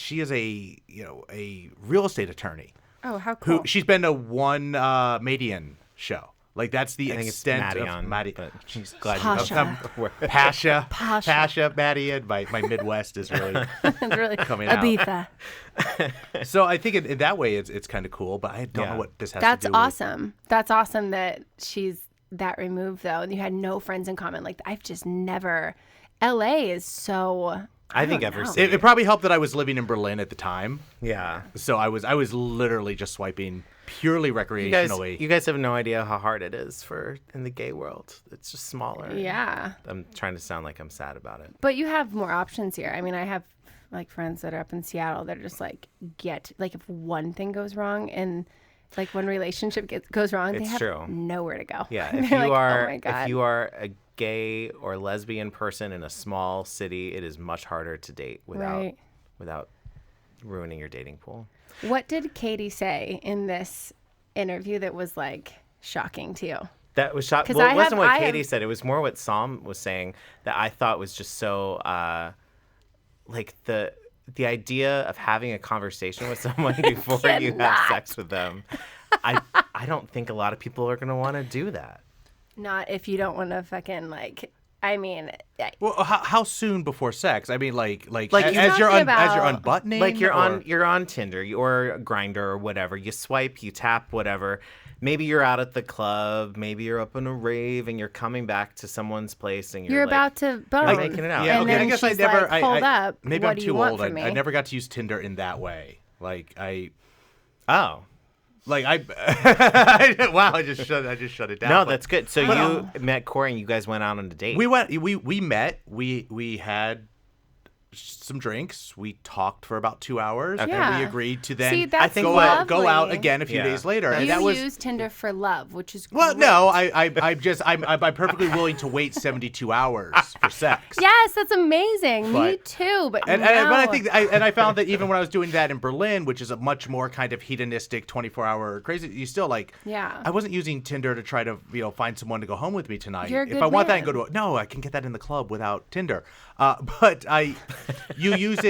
B: a real estate attorney.
D: Oh, how cool.
B: Who she's been to one Madian show. Like that's the
A: I think it's
B: extent
A: Madian,
B: of Maddie.
A: but
B: She's glad
D: Pasha.
B: Pasha,
D: Pasha.
B: Pasha, Madian. My Midwest is really
D: It's really
B: coming out.
D: Ibiza.
B: So I think in that way it's kind of cool, but I don't
A: Yeah.
B: know what this has
D: That's
B: to do
D: awesome. That's awesome that she's that removed though, and you had no friends in common. Like I've just never. LA is so.
A: I think
D: don't
A: every
D: know.
A: city.
B: It probably helped that I was living in Berlin at the time.
A: Yeah.
B: So I was literally just swiping purely recreationally.
A: You guys have no idea how hard it is in the gay world. It's just smaller.
D: Yeah.
A: I'm trying to sound like I'm sad about it.
D: But you have more options here. I mean, I have like friends that are up in Seattle that are just like if one thing goes wrong and like one relationship goes wrong, they
A: It's
D: have
A: true.
D: nowhere to go.
A: Yeah,
D: They're
A: if you
D: like,
A: are
D: oh my God.
A: if you are a gay or lesbian person in a small city, it is much harder to date without ruining your dating pool.
D: What did Katie say in this interview that was like shocking to you?
A: That was shocking.
D: 'Cause
A: Well,
D: I
A: it wasn't
D: have-
A: what
D: I
A: Katie
D: have-
A: said. It was more what Psalm was saying that I thought was just so like the idea of having a conversation with someone before you have
D: cannot.
A: sex with them. I don't think a lot of people are going to want to do that.
D: Not if you don't want to fucking like. I mean,
B: Well, how soon before sex? I mean, like
A: Like,
B: as
A: you're
B: you're
D: talking
B: as you're
D: about-
B: unbuttoning.
A: Like you're
B: or-
A: on Tinder or Grindr or whatever. You swipe, you tap, whatever. Maybe you're out at the club. Maybe you're up in a rave and you're coming back to someone's place and
D: you're
A: like,
D: about to bone.
A: You're making it out.
B: Yeah,
D: And
B: okay.
D: then
B: I guess
D: she's
B: I never.
D: like, hold up.
B: Maybe
D: what
B: I'm
D: do
B: too
D: you want
B: old.
D: from me?
B: I never got to use Tinder in that way. Like I
A: Oh.
B: wow, I just shut it down.
A: No,
B: But
A: that's good. So you met Corey and you guys went out on a date.
B: we met. We had some drinks. We talked for about 2 hours.
A: Okay.
B: And
D: Yeah.
B: we agreed to then
D: See, that's
B: go out
D: lovely.
B: again a few
A: Yeah.
B: days later. And
D: You
B: that was
D: use Tinder for love, which is
B: well,
D: great.
B: no, I'm perfectly willing to wait 72 hours for sex.
D: Yes, that's amazing. Me
B: But-
D: too. But
B: But I
D: no.
B: think I found that even when I was doing that in Berlin, which is a much more kind of hedonistic 24-hour crazy, you still like.
D: Yeah.
B: I wasn't using Tinder to try to find someone to go home with me tonight.
D: You're a
B: If
D: good
B: I want that, I
D: man.
B: can go to no. I can get that in the club without Tinder. But you use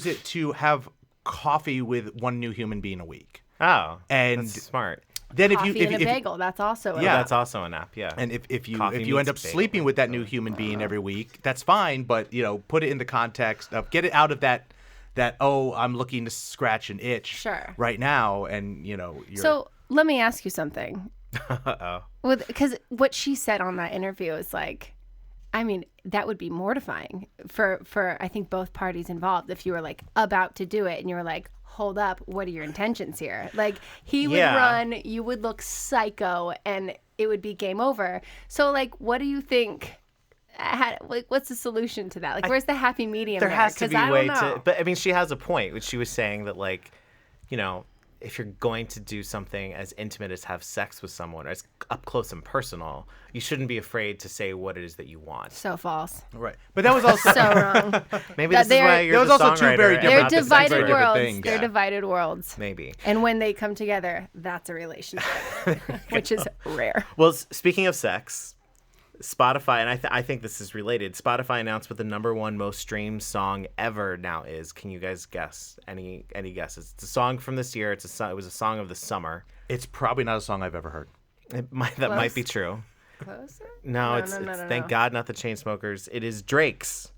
B: it to have coffee with one new human being a week.
A: Oh,
B: And
A: that's smart.
B: Then
D: coffee
B: if you
D: and a bagel. That's also
A: Yeah,
B: Yeah.
A: that's also an app. Yeah.
B: And if you
A: Coffee
B: end
A: meets
B: up
A: bagel.
B: sleeping with that new human being every week, that's fine. But put it in the context of get it out of that oh, I'm looking to scratch an itch
D: Sure.
B: right now, and you're
D: So let me ask you something.
A: Uh-oh.
D: Because what she said on that interview is like, I mean, that would be mortifying for I think both parties involved if you were like about to do it and you were like, hold up, what are your intentions here? Like he would
A: Yeah.
D: run, you would look psycho, and it would be game over. So like, what do you think? What's the solution to that? Like, where's the happy medium?
A: There has to
D: 'Cause
A: be
D: I
A: a
D: don't
A: way
D: know.
A: to. But I mean, she has a point, which she was saying that like, if you're going to do something as intimate as have sex with someone, or as up close and personal, you shouldn't be afraid to say what it is that you want.
D: So false.
B: right. But that was also
D: So wrong.
A: Maybe
D: That
A: this is why
D: they're-
A: you're
B: There was
A: the
B: also two
A: songwriter
B: very
A: and
B: different-
D: They're
A: not the
D: divided
A: songwriter.
B: different
D: worlds.
B: things.
D: They're
B: Yeah.
D: divided worlds.
A: Maybe.
D: And when they come together, that's a relationship, which is rare.
A: Well, speaking of sex, Spotify, and I think this is related. Spotify announced what the #1 most streamed song ever now is. Can you guys guess? Any guesses? It's a song from this year. It was a song of the summer.
B: it's probably not a song I've ever heard.
A: That might be true.
D: Closer?
A: No, it's
D: no,
A: thank God not the Chainsmokers. It is Drake's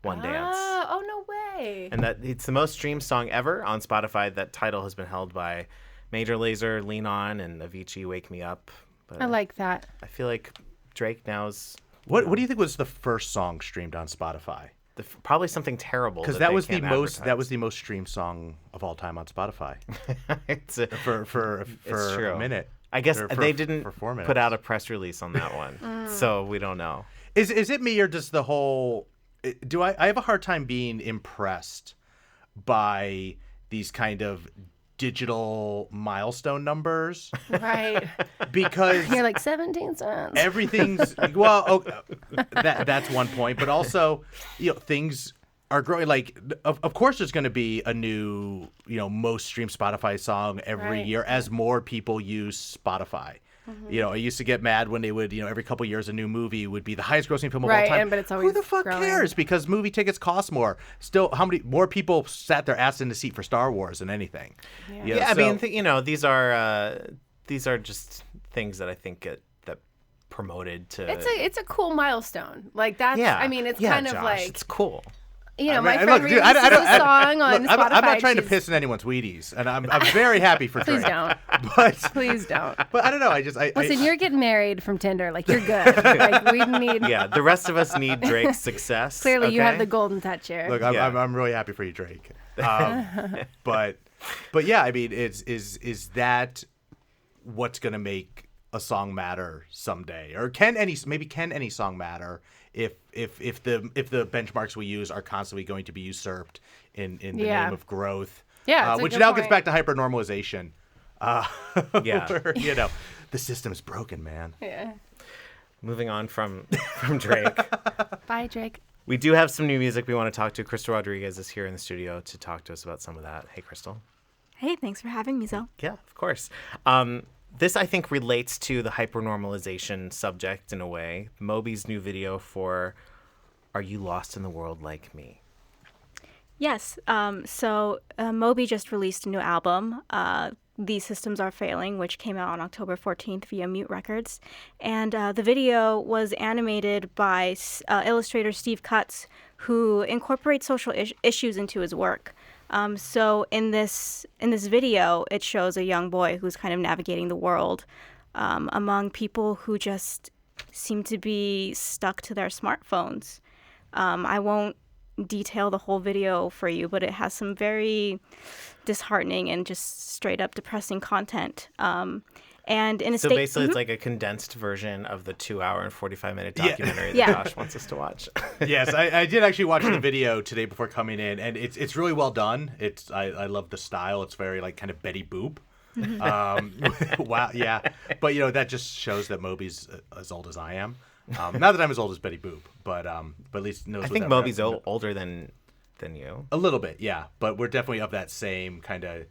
A: One Dance.
D: Oh, no way.
A: And that it's the most streamed song ever on Spotify. That title has been held by Major Lazer, Lean On, and Avicii, Wake Me Up. But
D: I like that.
A: I feel like Drake now's
B: What do you think was the first song streamed on Spotify?
A: probably something terrible.
B: Because that was the most streamed song of all time on Spotify
A: it's
B: for
A: true.
B: a minute.
A: I guess
B: Or
A: they didn't
B: for 4 minutes.
A: put out a press release on that one, so we don't know.
B: Is it me or does the whole do I have a hard time being impressed by these kind of digital milestone numbers
D: Right.
B: because
D: You're like 17 cents.
B: everything's that's one point, but also things are growing. Like of course there's going to be a new most streamed Spotify song every
D: Right.
B: year as more people use Spotify. I used to get mad when they would, every couple of years a new movie would be the highest grossing film of all
D: Right,
B: time.
D: but it's
B: Who
D: always
B: the fuck
D: growing.
B: cares? Because movie tickets cost more. Still, how many more people sat their ass in the seat for Star Wars than anything?
A: Yeah, I mean, these are just things that I think get that promoted to.
D: It's a cool milestone. Like that's.
A: yeah.
D: I mean, it's
A: yeah,
D: kind
A: Josh,
D: of like
A: it's cool.
D: my friend
B: Look, dude,
D: releases a song on
B: look,
D: Spotify.
B: I'm not trying to
D: she's-
B: piss in anyone's Wheaties, and I'm very happy for
D: Please
B: Drake.
D: don't.
B: But
D: Please don't.
B: but I don't know.
D: Listen, you're getting married from Tinder. Like you're good. Like we need.
A: Yeah, the rest of us need Drake's success.
D: Clearly, you have
A: okay?
D: the golden touch here.
B: Look,
A: Yeah.
B: I'm really happy for you, Drake. But yeah, I mean, is that what's going to make a song matter someday, or can any song matter if the benchmarks we use are constantly going to be usurped in the name of growth?
D: Yeah, it's a
B: which
D: good
B: now gets
D: point.
B: back to hypernormalization.
A: Yeah.
B: Where, the system's broken, man.
D: Yeah.
A: Moving on from Drake.
D: Bye, Drake.
A: We do have some new music we want to talk to. Krystal Rodriguez is here in the studio to talk to us about some of that. Hey, Krystal.
G: Hey, thanks for having me, Zel.
A: Yeah, of course. This, I think, relates to the hypernormalization subject in a way. Moby's new video for Are You Lost in the World Like Me?
G: Yes. So Moby just released a new album, These Systems Are Failing, which came out on October 14th via Mute Records. And the video was animated by illustrator Steve Cutts, who incorporates social issues into his work. So in this video, it shows a young boy who's kind of navigating the world among people who just seem to be stuck to their smartphones. I won't detail the whole video for you, but it has some very disheartening and just straight up depressing content. And in a
A: So
G: state,
A: basically, it's like a condensed version of the 2-hour and 45-minute
B: Yeah.
A: documentary
G: Yeah.
A: that Josh wants us to watch.
B: Yes, I did actually watch the video today before coming in, and it's really well done. I love the style. It's very like kind of Betty Boop. Wow, yeah. But that just shows that Moby's as old as I am. Not that I'm as old as Betty Boop, but at least knows.
A: I
B: what
A: think
B: that
A: Moby's
B: rep-
A: older than you.
B: A little bit, yeah. But we're definitely of that same kind of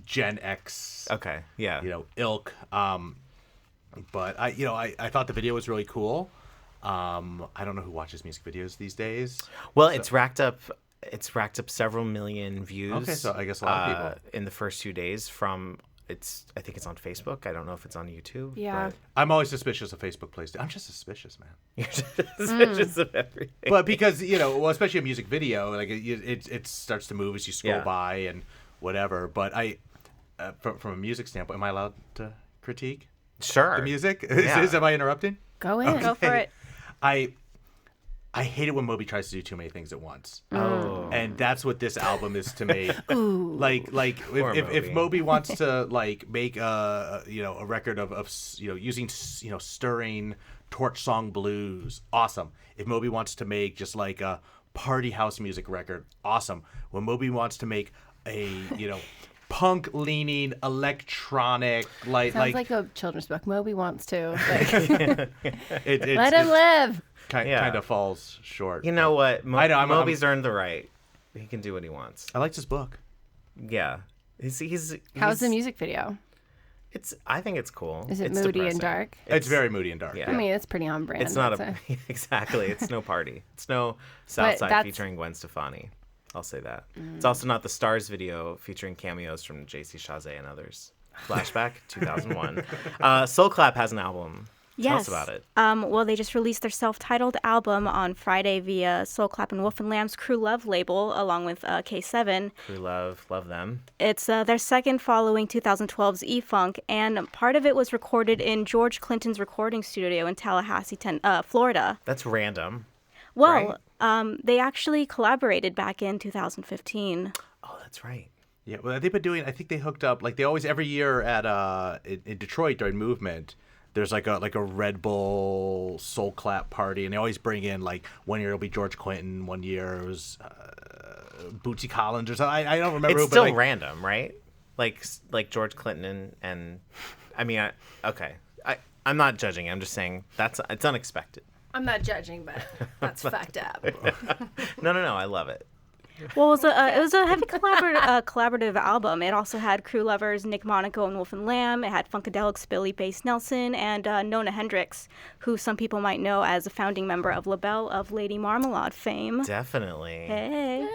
B: Gen X.
A: Okay, yeah.
B: Ilk. But I thought the video was really cool. I don't know who watches music videos these days.
A: Well, it's racked up several million views.
B: Okay, so I guess a lot of people.
A: In the first 2 days I think it's on Facebook. I don't know if it's on YouTube.
D: Yeah.
B: I'm always suspicious of Facebook plays. I'm just suspicious, man.
A: You're just suspicious of everything.
B: But because especially a music video, like it starts to move as you scroll
A: Yeah.
B: by and whatever. But from a music standpoint, am I allowed to critique
A: Sure.
B: the music?
A: Yeah.
B: Am I interrupting?
D: Go in.
G: go for it.
B: I hate it when Moby tries to do too many things at once.
A: Oh.
B: And that's what this album is to me. Like
A: Poor
B: if
A: Moby.
B: Moby wants to make a record of using stirring torch song blues, awesome. If Moby wants to make just like a party house music record, awesome. When Moby wants to make a punk leaning electronic
D: Sounds like a children's book. Moby wants to.
B: it
D: Let him live.
A: Yeah.
B: kind of falls short.
A: You know what?
B: I know, I'm-
A: Moby's earned the right. He can do what he wants.
B: I liked his book.
A: Yeah. He's
D: How's the music video?
A: I think it's cool.
D: Is it
A: It's
D: moody
A: depressing.
D: and dark?
B: It's very moody and dark.
A: Yeah.
D: I mean, it's pretty on brand.
A: It's not
D: That's
A: exactly. It's no party. It's no Southside
D: that's-
A: featuring Gwen Stefani. I'll say that. It's also not the Stars video featuring cameos from JC Chazé and others. Flashback 2001. Soul Clap has an album. Tell us about it.
G: Well, they just released their self-titled album on Friday via Soul Clap and Wolf and Lamb's Crew Love label, along with K7.
A: We love them.
G: It's their second following 2012's E-Funk, and part of it was recorded in George Clinton's recording studio in Tallahassee, Florida.
A: That's random.
G: Well, they actually collaborated back in 2015.
A: Oh, that's right.
B: Yeah, well, they've been doing. I think they hooked up like they always every year at in Detroit during Movement. There's like a Red Bull Soul Clap party, and they always bring in like 1 year it'll be George Clinton, 1 year it was Bootsy Collins or something. I don't remember.
A: It's
B: but
A: still
B: like,
A: random, right? Like George Clinton and I mean, I'm not judging. I'm just saying it's unexpected.
D: I'm not judging, but that's fucked up.
A: No. I love it.
G: Well, it was a heavy collaborative album. It also had crew lovers Nick Monaco and Wolf and Lamb. It had Funkadelics Billy Bass Nelson and Nona Hendrix, who some people might know as a founding member of LaBelle of Lady Marmalade fame.
A: Definitely.
G: Hey.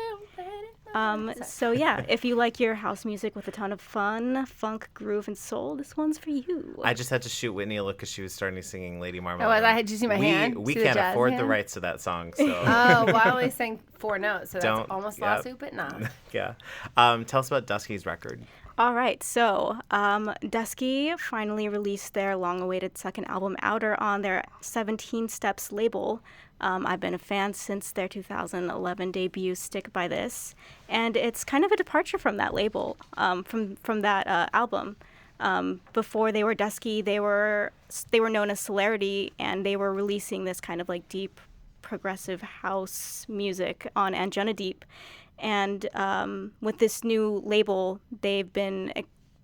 G: So yeah, if you like your house music with a ton of fun, funk, groove, and soul, this one's for you.
A: I just had to shoot Whitney a look because she was starting singing Lady Marmalade.
D: Did you see my hand?
A: We
D: See the
A: can't
D: jazz
A: afford the
D: hand?
A: rights to that song, so
D: Oh, well, I only sang 4 notes, so that's
A: Don't-
D: almost
A: yeah.
D: lawsuit, but nah.
A: yeah. Tell us about Dusky's record.
G: All right, so Dusky finally released their long-awaited second album, Outer, on their 17 Steps label. I've been a fan since their 2011 debut, Stick By This, and it's kind of a departure from that label, from that album. Before they were Dusky, they were known as Celerity, and they were releasing this kind of like deep progressive house music on Angina Deep. And with this new label, they've been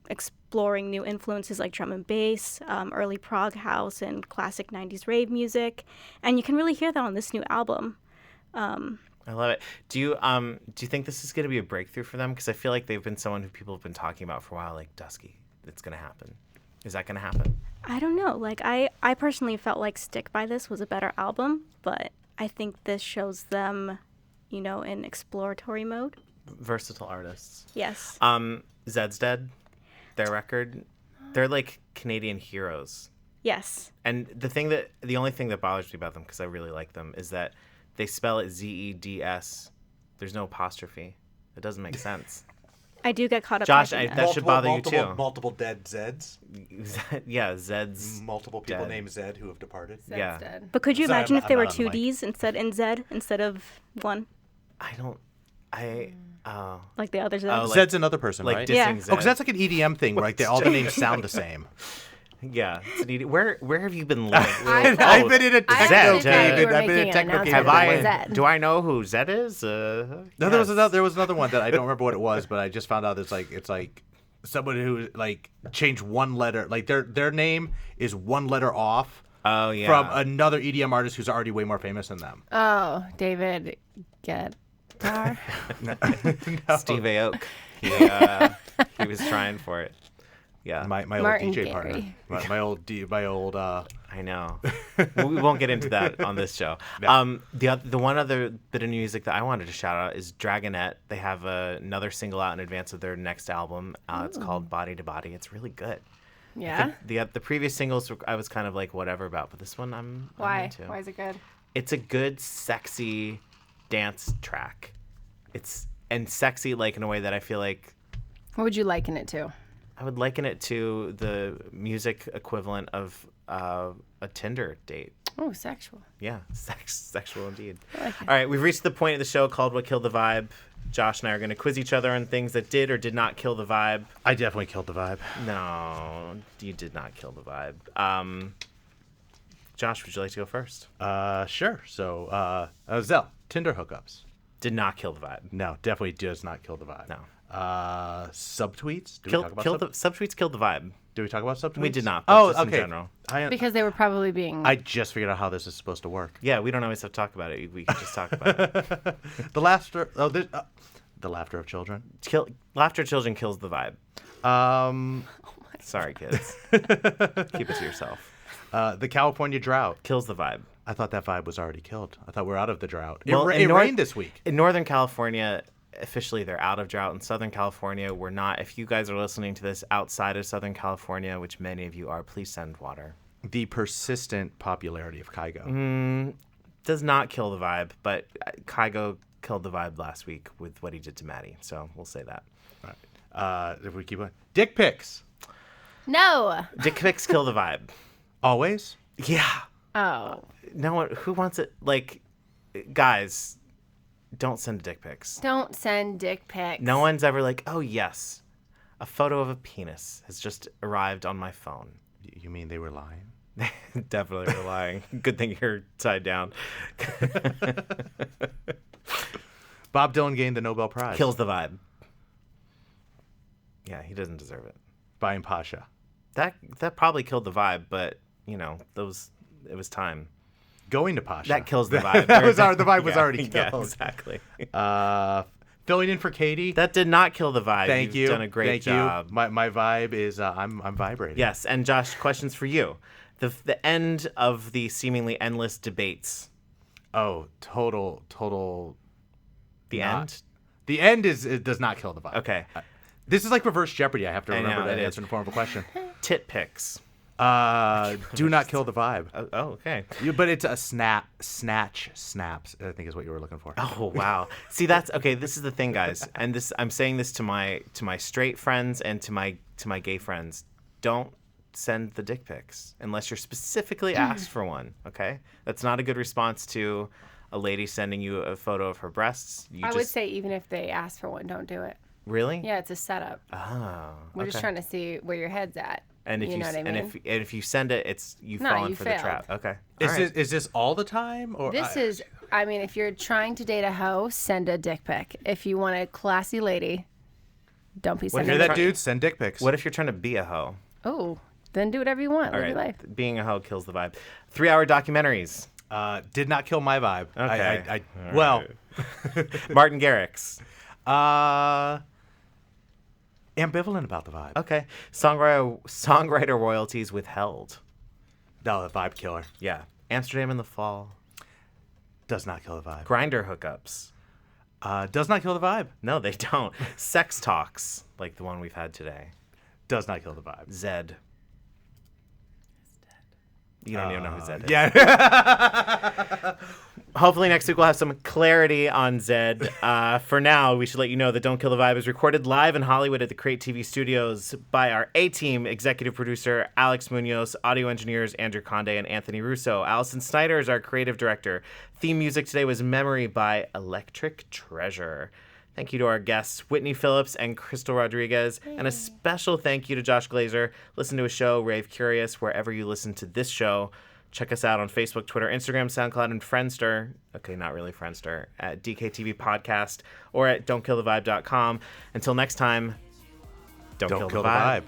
G: exploring new influences like drum and bass, early prog house, and classic 90s rave music. And you can really hear that on this new album.
A: I love it. Do you think this is going to be a breakthrough for them? Because I feel like they've been someone who people have been talking about for a while, like Dusky. It's going to happen. Is that going to happen?
G: I don't know. Like I personally felt like Stick by This was a better album, but I think this shows them, in exploratory mode.
A: Versatile artists.
G: Yes.
A: Zed's Dead, their record, they're like Canadian heroes.
G: Yes.
A: And the only thing that bothers me about them, because I really like them, is that they spell it Zeds. There's no apostrophe. It doesn't make sense.
G: I do get caught up.
A: Josh,
G: typing
A: that should bother you too.
B: Multiple dead Zeds.
A: Yeah, Zeds.
B: Multiple people
A: dead.
B: named Zed who have departed.
D: Zed's
A: Yeah.
D: dead.
G: But could you
B: Sorry,
G: imagine
B: I'm
G: if there were
B: not on
G: two
B: the mic.
G: Ds instead of one, like the other Zed?
A: Oh, like-
B: Zed's another person,
A: Like
B: right?
A: dissing
G: Yeah.
A: Zed.
B: Oh, because that's like an EDM thing where like all the names sound the same.
A: Yeah. It's an where have you been living?
B: I've been in a
D: I
B: techno
D: actually thought you
B: cave.
D: were
B: I've been in a
D: making an
B: techno cave.
A: Have
D: announcement
A: I?
D: about Zed.
A: Do I know who Zed is?
B: No,
A: yes.
B: there was another one that I don't remember what it was, but I just found out it's like someone who like changed one letter. Like their name is one letter off
A: Oh yeah.
B: from another EDM artist who's already way more famous than them.
D: Oh, David Guetta.
A: Steve Aoki. He was trying for it. Yeah.
B: My old
D: Martin
B: DJ partner,
D: Gary.
B: my old.
A: I know. We won't get into that on this show. The one other bit of music that I wanted to shout out is Dragonette. They have another single out in advance of their next album. It's called Body to Body. It's really good.
D: Yeah.
A: The previous singles I was kind of like whatever about, but this one I'm
D: Why?
A: into.
D: Why is it good?
A: It's a good, sexy dance track. And sexy like in a way that I feel like
D: What would you liken it to?
A: I would liken it to the music equivalent of a Tinder date.
D: Oh, sexual.
A: Yeah, sexual indeed.
D: I like it.
A: All right, we've reached the point of the show called What Killed the Vibe. Josh and I are going to quiz each other on things that did or did not kill the vibe.
B: I definitely killed the vibe.
A: No, you did not kill the vibe. Josh, would you like to go first?
B: Sure. So, Zel, Tinder hookups.
A: Did not kill the vibe.
B: No, definitely does not kill the vibe.
A: No.
B: Subtweets? Do we
A: Kill,
B: talk about
A: kill the subtweets killed the vibe.
B: Do we talk about subtweets?
A: We did not, but
B: Oh,
A: just in
B: okay.
A: general.
D: Because they were probably being.
B: I just figured out how this is supposed to work.
A: Yeah, we don't always have to talk about it. We can just talk about it.
B: The laughter. Oh, the laughter of children.
A: Laughter of children kills the vibe. Sorry, kids. Keep it to yourself.
B: The California drought.
A: Kills the vibe.
B: I thought that vibe was already killed. I thought we're out of the drought.
A: Well,
B: it rained this week.
A: In Northern California, officially they're out of drought. In Southern California, we're not. If you guys are listening to this outside of Southern California, which many of you are, please send water.
B: The persistent popularity of Kygo.
A: Does not kill the vibe, but Kygo killed the vibe last week with what he did to Maddie. So we'll say that.
B: All right. If we keep on. Dick pics.
D: No.
A: Dick pics kill the vibe.
B: Always?
A: Yeah.
D: Oh.
A: No one who wants it. Like, guys, don't send dick pics.
D: Don't send dick pics.
A: No one's ever like, oh yes, a photo of a penis has just arrived on my phone.
B: You mean they were lying?
A: Definitely were lying. Good thing you're tied down.
B: Bob Dylan gained the Nobel Prize.
A: Kills the vibe. Yeah, he doesn't deserve it.
B: Buying Pacha.
A: That probably killed the vibe, but it was time.
B: Going to Pacha.
A: That kills the vibe.
B: The vibe was already killed.
A: Yeah, exactly.
B: Filling in for Katie.
A: That did not kill the vibe.
B: Thank you.
A: You've done a great job.
B: You. My vibe is I'm vibrating.
A: Yes, and Josh, questions for you. The end of the seemingly endless debates.
B: Oh, total.
A: The
B: Not.
A: end?
B: The end it does not kill the vibe.
A: Okay.
B: This is like reverse Jeopardy. I have to
A: I
B: remember
A: know,
B: to
A: it
B: answer in the form of a question.
A: Tit pics.
B: Do not kill the vibe.
A: Oh, okay.
B: But it's a snatch snaps, I think is what you were looking for.
A: Oh, wow. See, that's okay. This is the thing, guys. And I'm saying this to my straight friends and to my gay friends. Don't send the dick pics unless you're specifically asked for one. Okay, that's not a good response to a lady sending you a photo of her breasts.
D: I would say even if they ask for one, don't do it.
A: Really?
D: Yeah, it's a setup.
A: Oh.
D: We're just trying to see where your head's at.
A: And if
D: you know what I mean?
A: and if you send it, it's you've
D: No,
A: fallen
D: you
A: for
D: failed.
A: the trap. Okay.
B: Is this all the time? Or
D: This is, I mean, if you're trying to date a hoe, send a dick pic. If you want a classy lady, don't be
B: Hear
D: sending.
B: that, dude? Send dick pics.
A: What if you're trying to be a hoe?
D: Oh, then do whatever you want.
A: All
D: Live your
A: right.
D: life.
A: Being a hoe kills the vibe. 3-hour documentaries.
B: Did not kill my vibe.
A: Okay.
B: Well,
A: Martin Garrix.
B: ambivalent about the vibe.
A: Okay. Songwriter royalties withheld.
B: No, the vibe killer.
A: Yeah. Amsterdam in the fall.
B: Does not kill the vibe.
A: Grinder hookups.
B: Does not kill the vibe.
A: No, they don't. Sex talks, like the one we've had today.
B: Does not kill the vibe.
A: Zed. You don't even know who Zed is.
B: Yeah.
A: Hopefully next week we'll have some clarity on Zed. For now, we should let you know that Don't Kill the Vibe is recorded live in Hollywood at the Crate TV studios by our A-team executive producer, Alex Munoz, audio engineers, Andrew Conde and Anthony Russo. Allison Snyder is our creative director. Theme music today was Memory by Electric Treasure. Thank you to our guests, Whitney Phillips and Krystal Rodriguez. And a special thank you to Josh Glazer. Listen to his show, Rave Curious, wherever you listen to this show. Check us out on Facebook, Twitter, Instagram, SoundCloud, and Friendster. Okay, not really Friendster. At DKTV Podcast or at don'tkillthevibe.com. Until next time, don't kill the vibe.